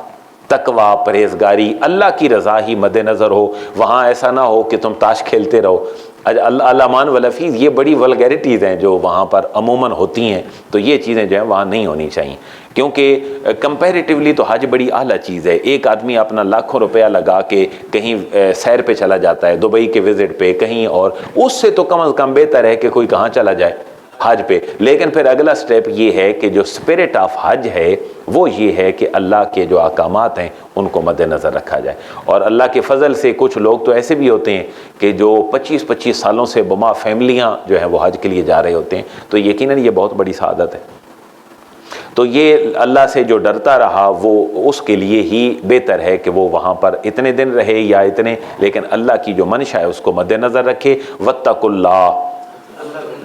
تقوی, پرہیزگاری, اللہ کی رضا ہی مد نظر ہو. وہاں ایسا نہ ہو کہ تم تاش کھیلتے رہو. علامان والفیظ, یہ بڑی ولگیرٹیز ہیں جو وہاں پر عموماً ہوتی ہیں, تو یہ چیزیں جو ہیں وہاں نہیں ہونی چاہیے, کیونکہ کمپیریٹیولی تو حج بڑی اعلیٰ چیز ہے. ایک آدمی اپنا لاکھوں روپیہ لگا کے کہیں سیر پہ چلا جاتا ہے, دبئی کے وزٹ پہ کہیں, اور اس سے تو کم از کم بہتر ہے کہ کوئی کہاں چلا جائے؟ حج پہ. لیکن پھر اگلا سٹیپ یہ ہے کہ جو اسپرٹ آف حج ہے وہ یہ ہے کہ اللہ کے جو احکامات ہیں ان کو مد نظر رکھا جائے. اور اللہ کے فضل سے کچھ لوگ تو ایسے بھی ہوتے ہیں کہ جو 25 سالوں سے بما فیملیاں جو ہیں وہ حج کے لیے جا رہے ہوتے ہیں, تو یقیناً یہ بہت بڑی سعادت ہے. تو یہ اللہ سے جو ڈرتا رہا وہ اس کے لیے ہی بہتر ہے کہ وہ وہاں پر اتنے دن رہے یا اتنے, لیکن اللہ کی جو منشا ہے اس کو مد نظر رکھے. واتقوا اللہ,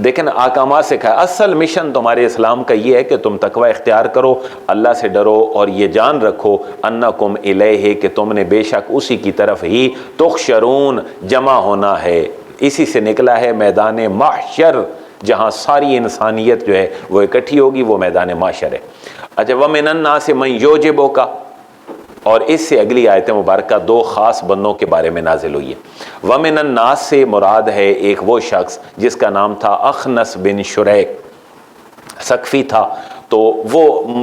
دیکھیں احکامات سے کہا, اصل مشن تمہارے اسلام کا یہ ہے کہ تم تقوی اختیار کرو, اللہ سے ڈرو, اور یہ جان رکھو انکم الیہ, کہ تم نے بے شک اسی کی طرف ہی تحشرون, جمع ہونا ہے. اسی سے نکلا ہے میدان محشر, جہاں ساری انسانیت جو ہے وہ اکٹھی ہوگی, وہ میدان محشر ہے. اچھا, وَمِنَ النَّاسِ مَن يُعْجِبُكَ, اور اس سے اگلی آیت مبارکہ 2 خاص بندوں کے بارے میں نازل ہوئی ہے. وَمِنَ النَّاسِ سے مراد ہے ایک وہ شخص جس کا نام تھا اخنس بن شریک, سقفی تھا. تو وہ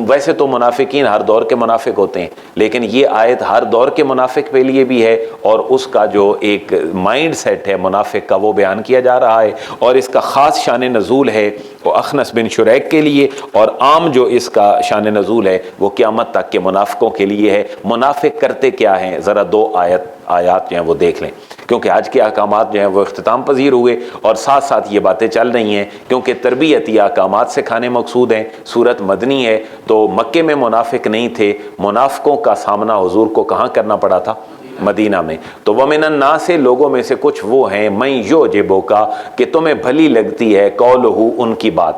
ویسے تو منافقین ہر دور کے منافق ہوتے ہیں, لیکن یہ آیت ہر دور کے منافق کے لیے بھی ہے, اور اس کا جو ایک مائنڈ سیٹ ہے منافق کا وہ بیان کیا جا رہا ہے. اور اس کا خاص شان نزول ہے وہ اخنس بن شریک کے لیے, اور عام جو اس کا شان نزول ہے وہ قیامت تک کے منافقوں کے لیے ہے. منافق کرتے کیا ہیں, ذرا 2 آیات جو ہیں وہ دیکھ لیں. کیونکہ آج کے احکامات جو ہیں وہ اختتام پذیر ہوئے اور ساتھ ساتھ یہ باتیں چل رہی ہیں، کیونکہ تربیتی احکامات سکھانے مقصود ہیں۔ سورت مدنی ہے، تو مکے میں منافق نہیں تھے، منافقوں کا سامنا حضور کو کہاں کرنا پڑا تھا؟ مدینہ میں۔ تو وَمِنَ النَّاسِ لوگوں میں سے کچھ وہ ہیں مَن یُعْجِبُکَ کہ تمہیں بھلی لگتی ہے قولہ ان کی بات،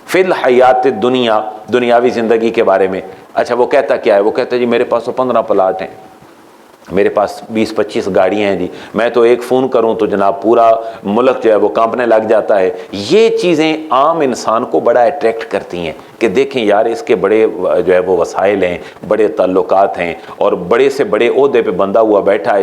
فی الحیات الدنیا دنیاوی زندگی کے بارے میں۔ اچھا وہ کہتا کیا ہے؟ وہ کہتا ہے جی میرے پاس تو 15 پلاٹ ہیں، میرے پاس 20-25 گاڑیاں ہیں جی، میں تو ایک فون کروں تو جناب پورا ملک جو ہے وہ کانپنے لگ جاتا ہے۔ یہ چیزیں عام انسان کو بڑا اٹریکٹ کرتی ہیں کہ دیکھیں یار اس کے بڑے جو ہے وہ وسائل ہیں، بڑے تعلقات ہیں، اور بڑے سے بڑے عہدے پہ بندہ ہوا بیٹھا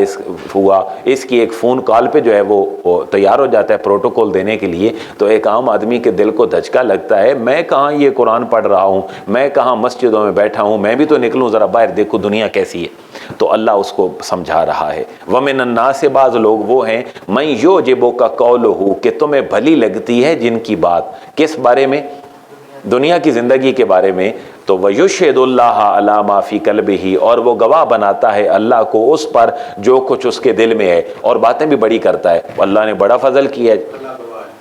اس کی ایک فون کال پہ جو ہے وہ تیار ہو جاتا ہے پروٹوکول دینے کے لیے۔ تو ایک عام آدمی کے دل کو دھچکا لگتا ہے، میں کہاں یہ قرآن پڑھ رہا ہوں، میں کہاں مسجدوں میں بیٹھا ہوں، میں بھی تو نکلوں ذرا باہر دیکھوں دنیا کیسی ہے۔ تو اللہ اس کو سمجھا رہا ہے وَمِنَ النَّاسِ بعض لوگ وہ ہیں مَن یُعْجِبُکَ قَوْلُہُ کہ تمہیں بھلی لگتی ہے جن کی بات، کس بارے میں؟ دنیا کی زندگی کے بارے میں۔ تو وَيُشْهِدُ اللَّهَ عَلَى مَا فِي قَلْبِهِ اور وہ گواہ بناتا ہے اللہ کو اس پر جو کچھ اس کے دل میں ہے، اور باتیں بھی بڑی کرتا ہے۔ اللہ نے بڑا فضل کیا ہے،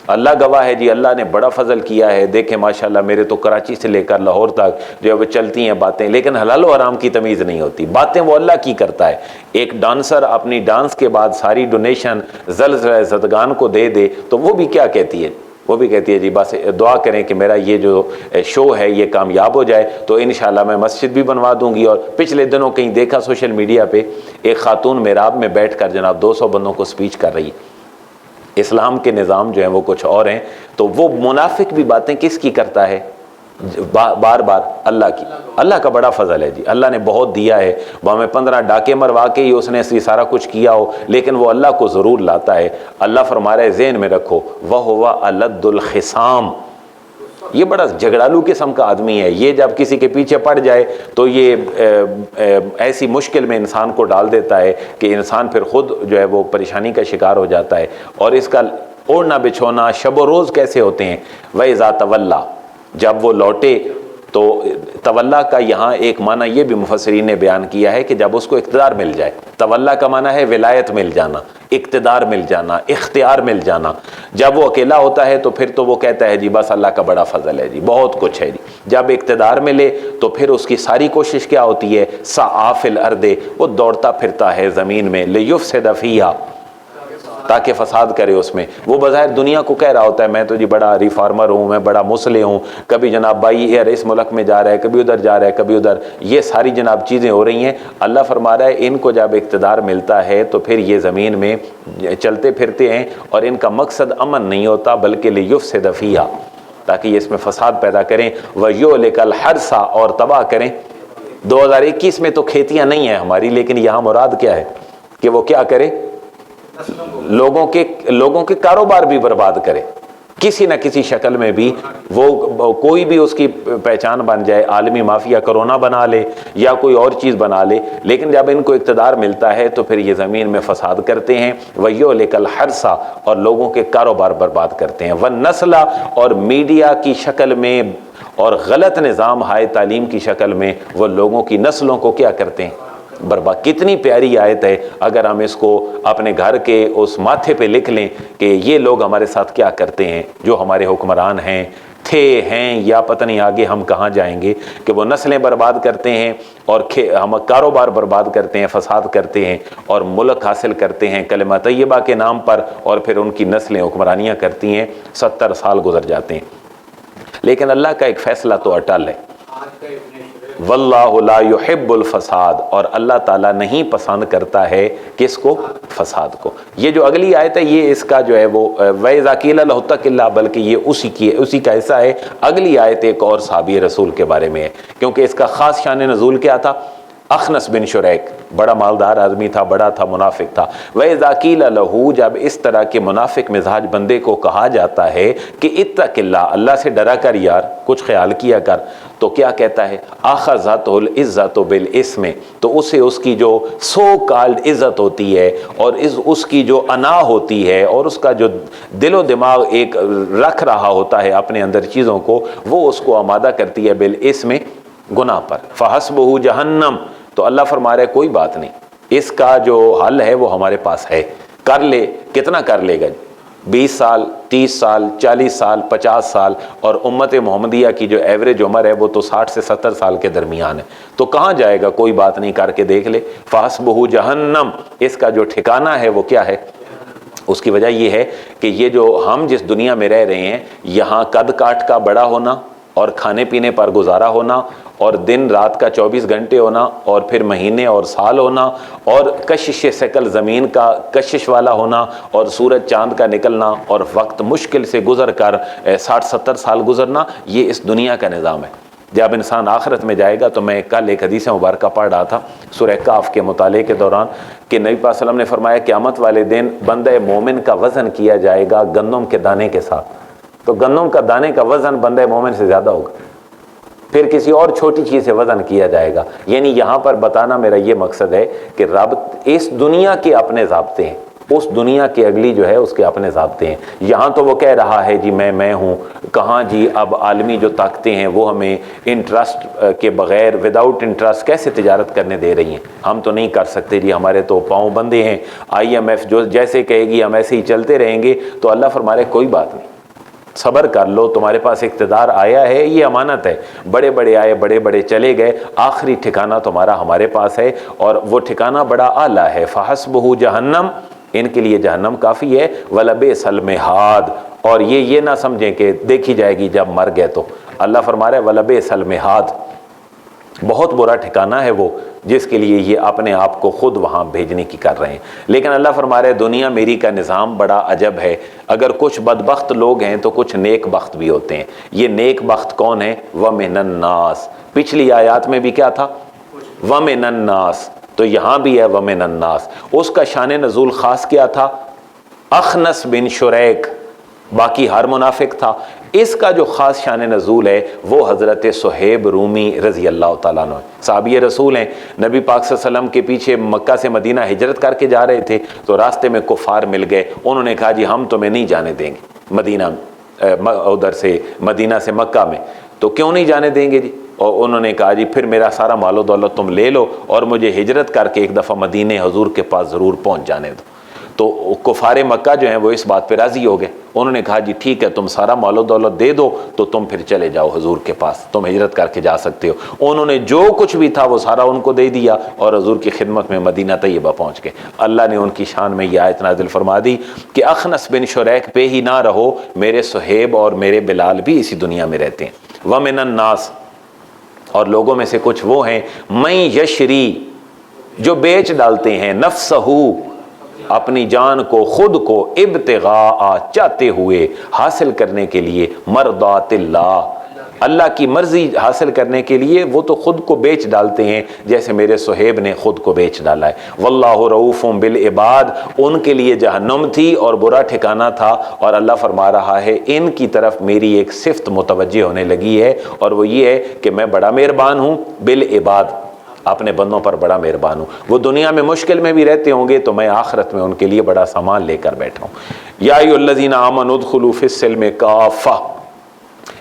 اللہ گواہ ہے جی، اللہ نے بڑا فضل کیا ہے۔ دیکھیں ماشاءاللہ میرے تو کراچی سے لے کر لاہور تک جو ہے وہ چلتی ہیں باتیں، لیکن حلال و حرام کی تمیز نہیں ہوتی، باتیں وہ اللہ کی کرتا ہے۔ ایک ڈانسر اپنی ڈانس کے بعد ساری ڈونیشن زلزلہ زدگان کو دے دے تو وہ بھی کیا کہتی ہے؟ وہ بھی کہتی ہے جی بس دعا کریں کہ میرا یہ جو شو ہے یہ کامیاب ہو جائے تو انشاءاللہ میں مسجد بھی بنوا دوں گی۔ اور پچھلے دنوں کہیں دیکھا سوشل میڈیا پہ ایک خاتون محراب میں بیٹھ کر جناب 200 بندوں کو سپیچ کر رہی ہے۔ اسلام کے نظام جو ہیں وہ کچھ اور ہیں۔ تو وہ منافق بھی باتیں کس کی کرتا ہے؟ بار بار اللہ کی۔ اللہ کا بڑا فضل ہے جی، اللہ نے بہت دیا ہے، وہ ہمیں 15 ڈاکے مروا کے ہی اس نے سارا کچھ کیا ہو، لیکن وہ اللہ کو ضرور لاتا ہے۔ اللہ فرما رہا ہے ذہن میں رکھو وَهُوَ أَلَدُّ الْخِصَامِ، یہ بڑا جھگڑالو قسم کا آدمی ہے، یہ جب کسی کے پیچھے پڑ جائے تو یہ ایسی مشکل میں انسان کو ڈال دیتا ہے کہ انسان پھر خود جو ہے وہ پریشانی کا شکار ہو جاتا ہے۔ اور اس کا اوڑھنا بچھونا شب و روز کیسے ہوتے ہیں؟ وَإِذَا تَوَلَّى جب وہ لوٹے، تو تولا کا یہاں ایک معنی یہ بھی مفسرین نے بیان کیا ہے کہ جب اس کو اقتدار مل جائے۔ تولا کا معنی ہے ولایت مل جانا، اقتدار مل جانا، اختیار مل جانا۔ جب وہ اکیلا ہوتا ہے تو پھر تو وہ کہتا ہے جی بس اللہ کا بڑا فضل ہے جی، بہت کچھ ہے جی۔ جب اقتدار ملے تو پھر اس کی ساری کوشش کیا ہوتی ہے؟ سعی فی الارض، وہ دوڑتا پھرتا ہے زمین میں، لیفسد فیہا، تاکہ فساد کرے اس میں۔ وہ بظاہر دنیا کو کہہ رہا ہوتا ہے میں تو جی بڑا ریفارمر ہوں، میں بڑا مصلح ہوں، کبھی جناب بائی ایئر اس ملک میں جا رہا ہے، کبھی ادھر جا رہا ہے، کبھی ادھر، یہ ساری جناب چیزیں ہو رہی ہیں۔ اللہ فرما رہا ہے ان کو جب اقتدار ملتا ہے تو پھر یہ زمین میں چلتے پھرتے ہیں، اور ان کا مقصد امن نہیں ہوتا بلکہ لیفسد فیہا، تاکہ یہ اس میں فساد پیدا کریں، وَیُہْلِکَ الْحَرْثَ اور تباہ کریں۔ 2021 میں تو کھیتیاں نہیں ہیں ہماری، لیکن یہاں مراد کیا ہے کہ وہ کیا کرے؟ لوگوں کے کاروبار بھی برباد کرے، کسی نہ کسی شکل میں بھی وہ کوئی بھی اس کی پہچان بن جائے، عالمی مافیا کرونا بنا لے یا کوئی اور چیز بنا لے، لیکن جب ان کو اقتدار ملتا ہے تو پھر یہ زمین میں فساد کرتے ہیں۔ وَيُهْلِكَ الْحَرْثَ اور لوگوں کے کاروبار برباد کرتے ہیں، وَالنَّسْلَ اور میڈیا کی شکل میں اور غلط نظام ہائے تعلیم کی شکل میں وہ لوگوں کی نسلوں کو کیا کرتے ہیں؟ برباد۔ کتنی پیاری آیت ہے، اگر ہم اس کو اپنے گھر کے اس ماتھے پہ لکھ لیں کہ یہ لوگ ہمارے ساتھ کیا کرتے ہیں، جو ہمارے حکمران ہیں، ہیں یا پتہ نہیں آگے ہم کہاں جائیں گے، کہ وہ نسلیں برباد کرتے ہیں اور ہم کاروبار برباد کرتے ہیں، فساد کرتے ہیں اور ملک حاصل کرتے ہیں کلمہ طیبہ کے نام پر، اور پھر ان کی نسلیں حکمرانیاں کرتی ہیں، 70 سال گزر جاتے ہیں۔ لیکن اللہ کا ایک فیصلہ تو اٹل ہے، واللہ لا یحب الفساد، اور اللہ تعالیٰ نہیں پسند کرتا ہے کس کو؟ فساد کو۔ یہ جو اگلی آیت ہے یہ اس کا جو ہے وہ وَإِذَا قِيلَ لَهُ اتَّقِ اللَّهَ، بلکہ یہ اسی کا حصہ ہے۔ اگلی آیت ایک اور صحابی رسول کے بارے میں ہے، کیونکہ اس کا خاص شان نزول کیا تھا؟ اخنس بن شریک، بڑا مالدار آدمی تھا، بڑا تھا، منافق تھا۔ وَإِذَا قِيلَ لَهُ، جب اس طرح کے منافق مزاج بندے کو کہا جاتا ہے کہ اتق اللہ، اللہ سے ڈرا کر یار، کچھ خیال کیا کر، تو کیا کہتا ہے؟ اخذتہ العزت بالاسم، تو اسے اس کی جو سو کالڈ عزت ہوتی ہے اور اس کی جو انا ہوتی ہے اور اس کا جو دل و دماغ ایک رکھ رہا ہوتا ہے اپنے اندر چیزوں کو، وہ اس کو آمادہ کرتی ہے بالاسم، گناہ پر۔ فحسبہ جہنم، تو اللہ فرما رہا ہے کوئی بات نہیں، اس کا جو حل ہے وہ ہمارے پاس ہے، کر لے، کتنا کر لے گا جی؟ 20 سال، 30 سال، 40 سال، 50 سال، اور امت محمدیہ کی جو ایوریج عمر ہے وہ تو 60 سے 70 سال کے درمیان ہے، تو کہاں جائے گا؟ کوئی بات نہیں، کر کے دیکھ لے۔ فحسبہ جہنم، اس کا جو ٹھکانہ ہے وہ کیا ہے؟ اس کی وجہ یہ ہے کہ یہ جو ہم جس دنیا میں رہ رہے ہیں، یہاں قد کاٹ کا بڑا ہونا اور کھانے پینے پر گزارا ہونا اور دن رات کا 24 گھنٹے ہونا اور پھر مہینے اور سال ہونا اور کشش ثقل زمین کا کشش والا ہونا اور سورج چاند کا نکلنا اور وقت مشکل سے گزر کر 60-70 سال گزرنا، یہ اس دنیا کا نظام ہے۔ جب انسان آخرت میں جائے گا، تو میں کل ایک حدیث مبارکہ پڑھ رہا تھا سورہ کاف کے مطالعے کے دوران کہ نبی پاک صلی اللہ علیہ وسلم نے فرمایا قیامت والے دن بندہ مومن کا وزن کیا جائے گا گندم کے دانے کے ساتھ، تو گندم کا دانے کا وزن بندہ مومن سے زیادہ ہوگا، پھر کسی اور چھوٹی چیز سے وزن کیا جائے گا۔ یعنی یہاں پر بتانا میرا یہ مقصد ہے کہ رب اس دنیا کے اپنے ضابطے ہیں، اس دنیا کی اگلی جو ہے اس کے اپنے ضابطے ہیں۔ یہاں تو وہ کہہ رہا ہے جی میں ہوں، کہاں جی اب عالمی جو طاقتیں ہیں وہ ہمیں انٹرسٹ کے بغیر وداؤٹ انٹرسٹ کیسے تجارت کرنے دے رہی ہیں؟ ہم تو نہیں کر سکتے جی، ہمارے تو پاؤں بندے ہیں، IMF جو جیسے کہے گی ہم ایسے ہی چلتے رہیں گے۔ تو اللہ فرما رہے کوئی بات نہیں، صبر کر لو، تمہارے پاس اقتدار آیا ہے، یہ امانت ہے، بڑے بڑے آئے بڑے بڑے چلے گئے، آخری ٹھکانہ تمہارا ہمارے پاس ہے اور وہ ٹھکانہ بڑا اعلیٰ ہے۔ فحسبہ جہنم، ان کے لیے جہنم کافی ہے، وَلَبِئْسَ الْمِہَادُ، اور یہ نہ سمجھیں کہ دیکھی جائے گی جب مر گئے تو۔ اللہ فرما رہا ہے وَلَبِئْسَ الْمِہَادُ، بہت برا ٹھکانہ ہے وہ جس کے لیے یہ اپنے آپ کو خود وہاں بھیجنے کی کر رہے ہیں۔ لیکن اللہ فرما رہے دنیا میری کا نظام بڑا عجب ہے، اگر کچھ بدبخت لوگ ہیں تو کچھ نیک بخت بھی ہوتے ہیں۔ یہ نیک بخت کون ہیں؟ وَمِنَ النَّاسِ، پچھلی آیات میں بھی کیا تھا؟ وَمِنَ النَّاسِ، تو یہاں بھی ہے وَمِنَ النَّاسِ۔ اس کا شان نزول خاص کیا تھا؟ اخنس بن شریک، باقی ہر منافق تھا۔ اس کا جو خاص شان نزول ہے وہ حضرت صہیب رومی رضی اللہ تعالیٰ عنہ، صحابی رسول ہیں، نبی پاک صلی اللہ علیہ وسلم کے پیچھے مکہ سے مدینہ ہجرت کر کے جا رہے تھے، تو راستے میں کفار مل گئے، انہوں نے کہا جی ہم تمہیں نہیں جانے دیں گے مدینہ، ادھر سے مدینہ سے مکہ میں، تو کیوں نہیں جانے دیں گے جی؟ اور انہوں نے کہا جی پھر میرا سارا مال و دولت تم لے لو اور مجھے ہجرت کر کے ایک دفعہ مدینہ حضور کے پاس ضرور پہنچ جانے دو۔ تو کفار مکہ جو ہیں وہ اس بات پہ راضی ہو گئے، انہوں نے کہا جی ٹھیک ہے، تم سارا مال و دولت دے دو تو تم پھر چلے جاؤ حضور کے پاس، تم ہجرت کر کے جا سکتے ہو۔ انہوں نے جو کچھ بھی تھا وہ سارا ان کو دے دیا اور حضور کی خدمت میں مدینہ طیبہ پہنچ گئے۔ اللہ نے ان کی شان میں یہ آیت نازل فرما دی کہ اخنس بن شریک پہ ہی نہ رہو، میرے صہیب اور میرے بلال بھی اسی دنیا میں رہتے ہیں۔ وَمِنَ النَّاسِ، اور لوگوں میں سے کچھ وہ ہیں مَن یشری، جو بیچ ڈالتے ہیں، نفسہو، اپنی جان کو، خود کو، ابتغاء، چاہتے ہوئے، حاصل کرنے کے لیے، مرضات اللہ، اللہ کی مرضی حاصل کرنے کے لیے وہ تو خود کو بیچ ڈالتے ہیں، جیسے میرے صہیب نے خود کو بیچ ڈالا ہے۔ واللہ رؤوف بالعباد، ان کے لیے جہنم تھی اور برا ٹھکانہ تھا، اور اللہ فرما رہا ہے ان کی طرف میری ایک صفت متوجہ ہونے لگی ہے، اور وہ یہ ہے کہ میں بڑا مہربان ہوں، بالعباد، اپنے بندوں پر بڑا مہربان ہوں۔ وہ دنیا میں مشکل میں بھی رہتے ہوں گے تو میں آخرت میں ان کے لیے بڑا سامان لے کر بیٹھا ہوں۔ یا ایھا الذین آمنوا ادخلوا فی السلم کافہ،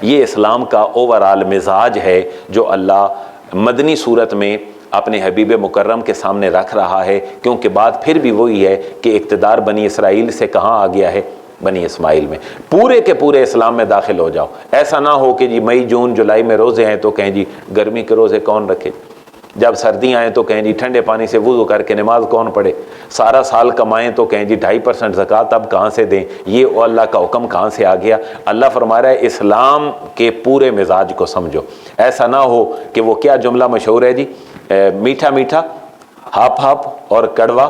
یہ اسلام کا اوورآل مزاج ہے جو اللہ مدنی صورت میں اپنے حبیب مکرم کے سامنے رکھ رہا ہے، کیونکہ بات پھر بھی وہی ہے کہ اقتدار بنی اسرائیل سے کہاں آ گیا ہے؟ بنی اسماعیل میں۔ پورے کے پورے اسلام میں داخل ہو جاؤ، ایسا نہ ہو کہ جی مئی جون جولائی میں روزے ہیں تو کہیں جی گرمی کے روزے کون رکھے، جب سردیاں آئیں تو کہیں جی ٹھنڈے پانی سے وضو کر کے نماز کون پڑھے، سارا سال کمائیں تو کہیں جی 2.5% زکوٰۃ اب کہاں سے دیں، یہ اللہ کا حکم کہاں سے آ گیا؟ اللہ فرما رہا ہے اسلام کے پورے مزاج کو سمجھو، ایسا نہ ہو کہ وہ کیا جملہ مشہور ہے جی، میٹھا میٹھا ہاپ ہاپ اور کڑوا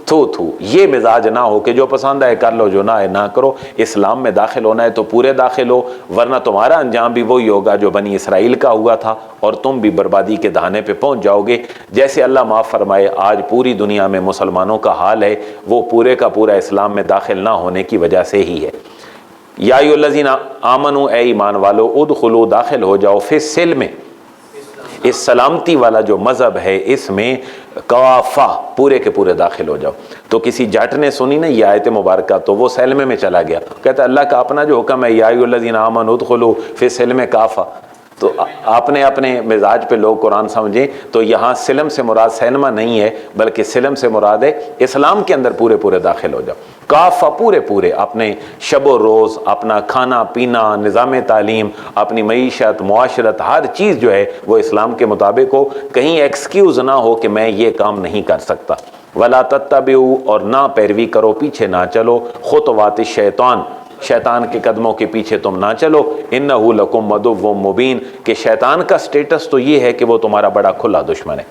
تھو تھو، یہ مزاج نہ ہو کہ جو پسند ہے کر لو، جو نہ ہے نہ کرو۔ اسلام میں داخل ہونا ہے تو پورے داخل ہو، ورنہ تمہارا انجام بھی وہی ہوگا جو بنی اسرائیل کا ہوا تھا، اور تم بھی بربادی کے دہانے پہ پہنچ جاؤ گے۔ جیسے اللہ معاف فرمائے آج پوری دنیا میں مسلمانوں کا حال ہے، وہ پورے کا پورا اسلام میں داخل نہ ہونے کی وجہ سے ہی ہے۔ یا ایھا الذین آمنوا، اے ایمان والو، ادخلوا، داخل ہو جاؤ، فی السلم، اس سلامتی والا جو مذہب ہے اس میں کافہ، پورے کے پورے داخل ہو جاؤ۔ تو کسی جٹ نے سنی نا یہ آیت مبارکہ تو وہ سلمے میں چلا گیا، کہتا اللہ کا اپنا جو حکم ہے یا ایھا الذین آمنوا ادخلوا فی السلم کافہ، تو اپنے اپنے مزاج پہ لوگ قرآن سمجھیں. تو یہاں سلم سے مراد سینما نہیں ہے، بلکہ سلم سے مراد ہے اسلام کے اندر پورے پورے داخل ہو جاؤ، کافہ پورے اپنے شب و روز، اپنا کھانا پینا، نظام تعلیم، اپنی معیشت، معاشرت، ہر چیز جو ہے وہ اسلام کے مطابق ہو. کہیں ایکسکیوز نہ ہو کہ میں یہ کام نہیں کر سکتا. ولا تتبعوا، اور نہ پیروی کرو، پیچھے نہ چلو، خطوات الشیطان، شیطان کے قدموں کے پیچھے تم نہ چلو. انہ لکم عدو مبین، کہ شیطان کا سٹیٹس تو یہ ہے کہ وہ تمہارا بڑا کھلا دشمن ہے.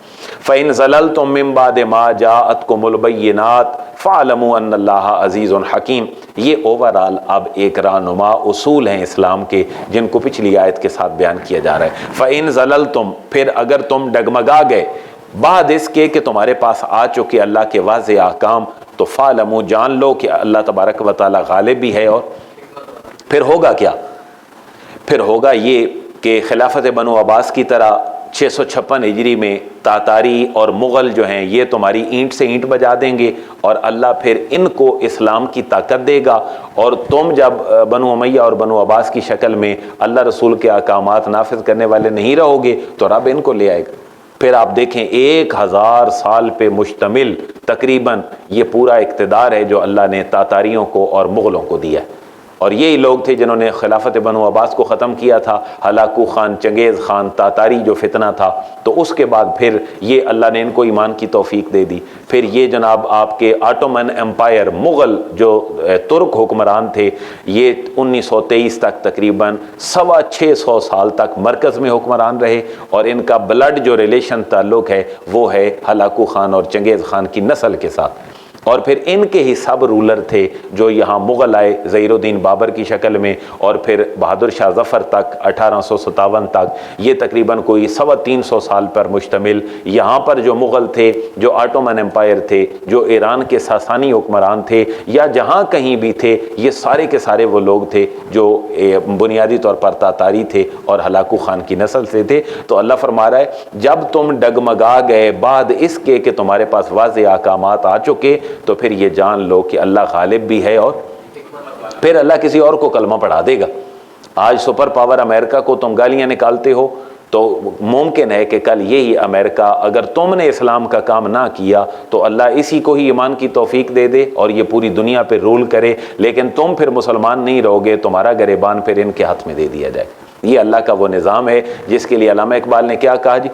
فإن زللتم من بعد ما جاءتكم البینات فاعلموا ان اللہ عزیز حکیم. یہ اوورال اب ایک رہنما اصول ہیں اسلام کے، جن کو پچھلی آیت کے ساتھ بیان کیا جا رہا ہے. فإن زللتم، پھر اگر تم ڈگمگا گئے بعد اس کے کہ تمہارے پاس آ چکے اللہ کے واضح احکام، تو فاعلموا، جان لو کہ اللہ تبارک و تعالی غالب بھی ہے. اور پھر ہوگا کیا؟ پھر ہوگا یہ کہ خلافت بنو عباس کی طرح 656 ہجری میں تاتاری اور مغل جو ہیں یہ تمہاری اینٹ سے اینٹ بجا دیں گے، اور اللہ پھر ان کو اسلام کی طاقت دے گا، اور تم جب بنو امیہ اور بنو عباس کی شکل میں اللہ رسول کے احکامات نافذ کرنے والے نہیں رہو گے تو رب ان کو لے آئے گا. پھر آپ دیکھیں 1000 سال پہ مشتمل تقریباً یہ پورا اقتدار ہے جو اللہ نے تاتاریوں کو اور مغلوں کو دیا ہے. اور یہی لوگ تھے جنہوں نے خلافت بنو عباس کو ختم کیا تھا، ہلاکو خان، چنگیز خان، تاتاری جو فتنہ تھا. تو اس کے بعد پھر یہ اللہ نے ان کو ایمان کی توفیق دے دی. پھر یہ جناب آپ کے آٹومن امپائر، مغل جو ترک حکمران تھے، یہ 1923 تک تقریباً 625 سال تک مرکز میں حکمران رہے، اور ان کا بلڈ جو ریلیشن تعلق ہے وہ ہے ہلاکو خان اور چنگیز خان کی نسل کے ساتھ. اور پھر ان کے ہی سب رولر تھے جو یہاں مغل آئے ظہیر الدین بابر کی شکل میں، اور پھر بہادر شاہ ظفر تک 1857 تک، یہ تقریباً کوئی 350 سال پر مشتمل. یہاں پر جو مغل تھے، جو آٹومن امپائر تھے، جو ایران کے ساسانی حکمران تھے، یا جہاں کہیں بھی تھے، یہ سارے کے سارے وہ لوگ تھے جو بنیادی طور پر تاتاری تھے اور ہلاکو خان کی نسل سے تھے. تو اللہ فرما رہا ہے جب تم ڈگمگا گئے بعد اس کے کہ تمہارے پاس واضح احکامات آ چکے، تو پھر یہ جان لو کہ اللہ غالب بھی ہے، اور پھر اللہ کسی اور کو کلمہ پڑھا دے گا. آج سپر پاور امریکہ کو تم گالیاں نکالتے ہو، تو ممکن ہے کہ کل یہی امریکہ اگر تم نے اسلام کا کام نہ کیا تو اللہ اسی کو ہی ایمان کی توفیق دے دے اور یہ پوری دنیا پہ رول کرے. لیکن تم پھر مسلمان نہیں رہو گے، تمہارا گریبان پھر ان کے ہاتھ میں دے دیا جائے. یہ اللہ کا وہ نظام ہے جس کے لیے علامہ اقبال نے کیا کہا جی؟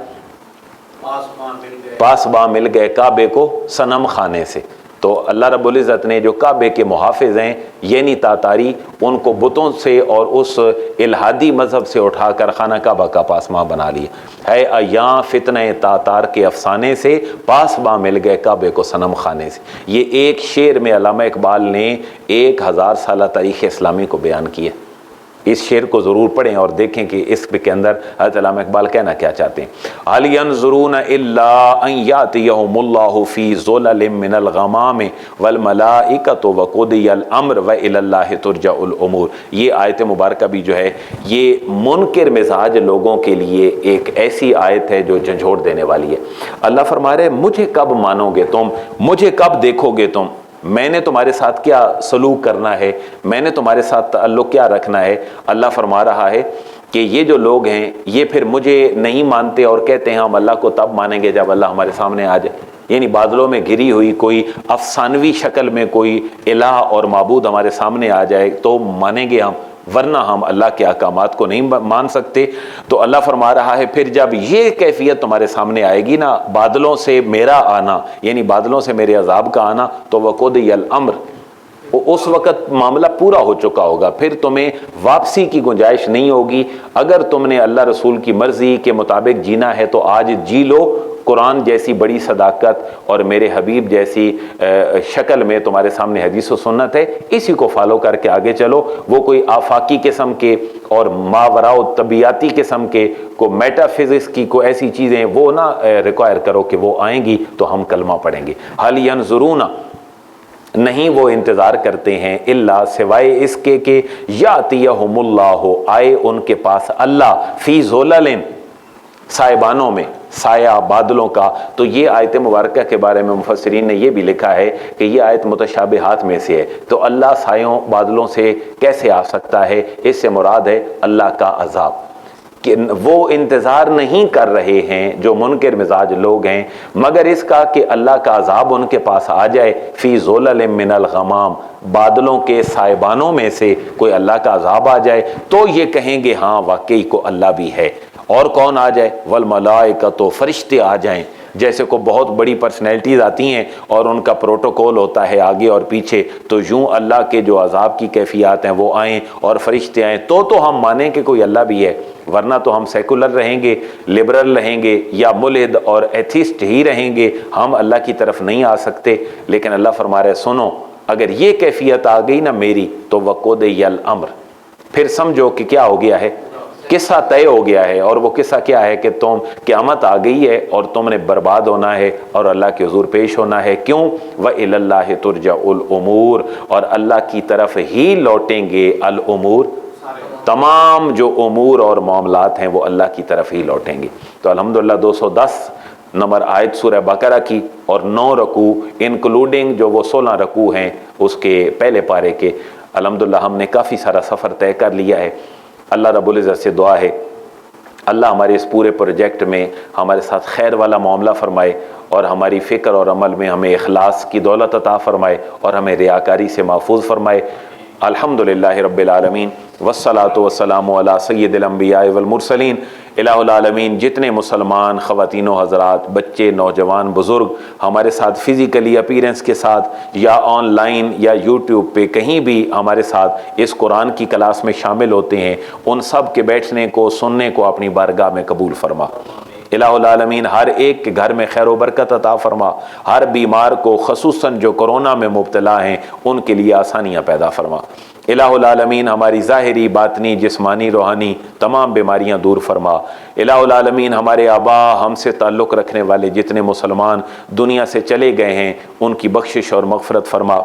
پاس باں مل گئے کعبے کو صنم خانے سے. تو اللہ رب العزت نے جو کعبے کے محافظ ہیں یعنی تاتاری، ان کو بتوں سے اور اس الہادی مذہب سے اٹھا کر خانہ کعبہ کا پاسماں بنا لیا. ہے ایاں فتنہ تاتار کے افسانے سے، پاس باں مل گئے کعبے کو صنم خانے سے. یہ ایک شعر میں علامہ اقبال نے 1000 سالہ تاریخ اسلامی کو بیان کیا. اس شعر کو ضرور پڑھیں اور دیکھیں کہ اس کے اندر حضرت علامہ اقبال کہنا کیا چاہتے ہیں. هل ينظرون الا ان ياتيهم الله في ظلل من الغمام والملائکۃ وقضی الامر والى الله ترجع الامور. یہ آیت مبارکہ بھی جو ہے یہ منکر مزاج لوگوں کے لیے ایک ایسی آیت ہے جو جھنجھوڑ دینے والی ہے. اللہ فرما رہے مجھے کب مانو گے تم، مجھے کب دیکھو گے تم، میں نے تمہارے ساتھ کیا سلوک کرنا ہے، میں نے تمہارے ساتھ تعلق کیا رکھنا ہے. اللہ فرما رہا ہے کہ یہ جو لوگ ہیں یہ پھر مجھے نہیں مانتے اور کہتے ہیں ہم اللہ کو تب مانیں گے جب اللہ ہمارے سامنے آ جائے. یعنی بادلوں میں گھری ہوئی کوئی افسانوی شکل میں کوئی الہ اور معبود ہمارے سامنے آ جائے تو مانیں گے ہم، ورنہ ہم اللہ کے احکامات کو نہیں مان سکتے. تو اللہ فرما رہا ہے پھر جب یہ کیفیت تمہارے سامنے آئے گی نا، بادلوں سے میرا آنا یعنی بادلوں سے میرے عذاب کا آنا، تو وقضی الامر، اس وقت معاملہ پورا ہو چکا ہوگا، پھر تمہیں واپسی کی گنجائش نہیں ہوگی. اگر تم نے اللہ رسول کی مرضی کے مطابق جینا ہے تو آج جی لو. قرآن جیسی بڑی صداقت اور میرے حبیب جیسی شکل میں تمہارے سامنے حدیث و سنت ہے، اسی کو فالو کر کے آگے چلو. وہ کوئی آفاقی قسم کے اور ماوراء طبیعتی قسم کے کو میٹا فزکس کی کوئی ایسی چیزیں وہ نہ ریکوائر کرو کہ وہ آئیں گی تو ہم کلمہ پڑھیں گے. حل ینظرون، نہیں وہ انتظار کرتے ہیں، الا سوائے اس کے کہ یاتیہم اللہ، آئے ان کے پاس اللہ، فی ظلل، سائبانوں میں، سایہ بادلوں کا. تو یہ آیت مبارکہ کے بارے میں مفسرین نے یہ بھی لکھا ہے کہ یہ آیت متشابہات میں سے ہے. تو اللہ سایوں بادلوں سے کیسے آ سکتا ہے؟ اس سے مراد ہے اللہ کا عذاب. کہ وہ انتظار نہیں کر رہے ہیں جو منکر مزاج لوگ ہیں مگر اس کا کہ اللہ کا عذاب ان کے پاس آ جائے، فی ظلل من الغمام، بادلوں کے سائبانوں میں سے کوئی اللہ کا عذاب آ جائے تو یہ کہیں گے ہاں واقعی کو اللہ بھی ہے۔ اور کون آ جائے؟ والملائکۃ، فرشتے آ جائیں، جیسے کو بہت بڑی پرسنالٹیز آتی ہیں اور ان کا پروٹوکول ہوتا ہے آگے اور پیچھے، تو یوں اللہ کے جو عذاب کی کیفیات ہیں وہ آئیں اور فرشتے آئیں تو ہم مانیں کہ کوئی اللہ بھی ہے، ورنہ تو ہم سیکولر رہیں گے، لبرل رہیں گے یا ملحد اور ایتھیسٹ ہی رہیں گے، ہم اللہ کی طرف نہیں آ سکتے۔ لیکن اللہ فرما رہے سنو، اگر یہ کیفیت آ گئی نا میری تو وقضی الامر، پھر سمجھو کہ کیا ہو گیا ہے، قصہ طے ہو گیا ہے۔ اور وہ قصہ کیا ہے کہ تم قیامت آ گئی ہے اور تم نے برباد ہونا ہے اور اللہ کے حضور پیش ہونا ہے۔ کیوں؟ وَإِلَى اللَّهِ تُرْجَعُ الْأُمُورُ، اور اللہ کی طرف ہی لوٹیں گے الامور، تمام جو امور اور معاملات ہیں وہ اللہ کی طرف ہی لوٹیں گے۔ تو الحمدللہ 210 نمبر آیت سورہ بقرہ کی اور 9 رکوع انکلوڈنگ جو وہ 16 رکوع ہیں اس کے پہلے پارے کے، الحمدللہ ہم نے کافی سارا سفر طے کر لیا ہے۔ اللہ رب العزت سے دعا ہے اللہ ہمارے اس پورے پروجیکٹ میں ہمارے ساتھ خیر والا معاملہ فرمائے اور ہماری فکر اور عمل میں ہمیں اخلاص کی دولت عطا فرمائے اور ہمیں ریاکاری سے محفوظ فرمائے۔ الحمدللہ رب العالمین والصلاة والسلام علی سید الانبیاء والمرسلین۔ الہ العالمین جتنے مسلمان خواتین و حضرات، بچے، نوجوان، بزرگ ہمارے ساتھ فزیکلی اپیرنس کے ساتھ یا آن لائن یا یوٹیوب پہ کہیں بھی ہمارے ساتھ اس قرآن کی کلاس میں شامل ہوتے ہیں، ان سب کے بیٹھنے کو سننے کو اپنی بارگاہ میں قبول فرما۔ الہ العالمین ہر ایک کے گھر میں خیر و برکت عطا فرما، ہر بیمار کو خصوصاً جو کورونا میں مبتلا ہیں ان کے لیے آسانیاں پیدا فرما۔ الہ العالمین ہماری ظاہری، باطنی، جسمانی، روحانی تمام بیماریاں دور فرما۔ الہ العالمین ہمارے آبا، ہم سے تعلق رکھنے والے جتنے مسلمان دنیا سے چلے گئے ہیں ان کی بخشش اور مغفرت فرما۔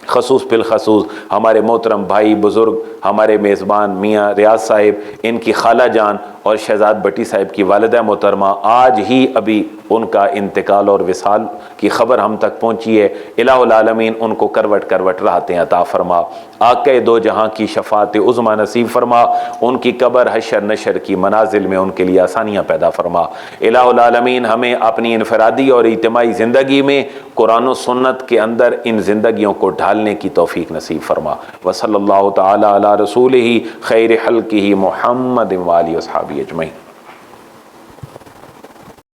خصوص بالخصوص ہمارے محترم بھائی بزرگ، ہمارے میزبان میاں ریاض صاحب، ان کی خالہ جان اور شہزاد بٹی صاحب کی والدہ محترمہ، آج ہی ابھی ان کا انتقال اور وصال کی خبر ہم تک پہنچی ہے۔ الہ العالمین ان کو کروٹ کروٹ راحتیں عطا فرما، آقا دو جہاں کی شفاعت عظمیٰ نصیب فرما، ان کی قبر حشر نشر کی منازل میں ان کے لیے آسانیاں پیدا فرما۔ الہ العالمین ہمیں اپنی انفرادی اور اجتماعی زندگی میں قرآن و سنت کے اندر ان زندگیوں کو ڈھالنے کی توفیق نصیب فرما۔ وصلی اللہ تعالی علی رسولہ خیر خلقہ محمد و آلہ و اصحابہ اجمعین۔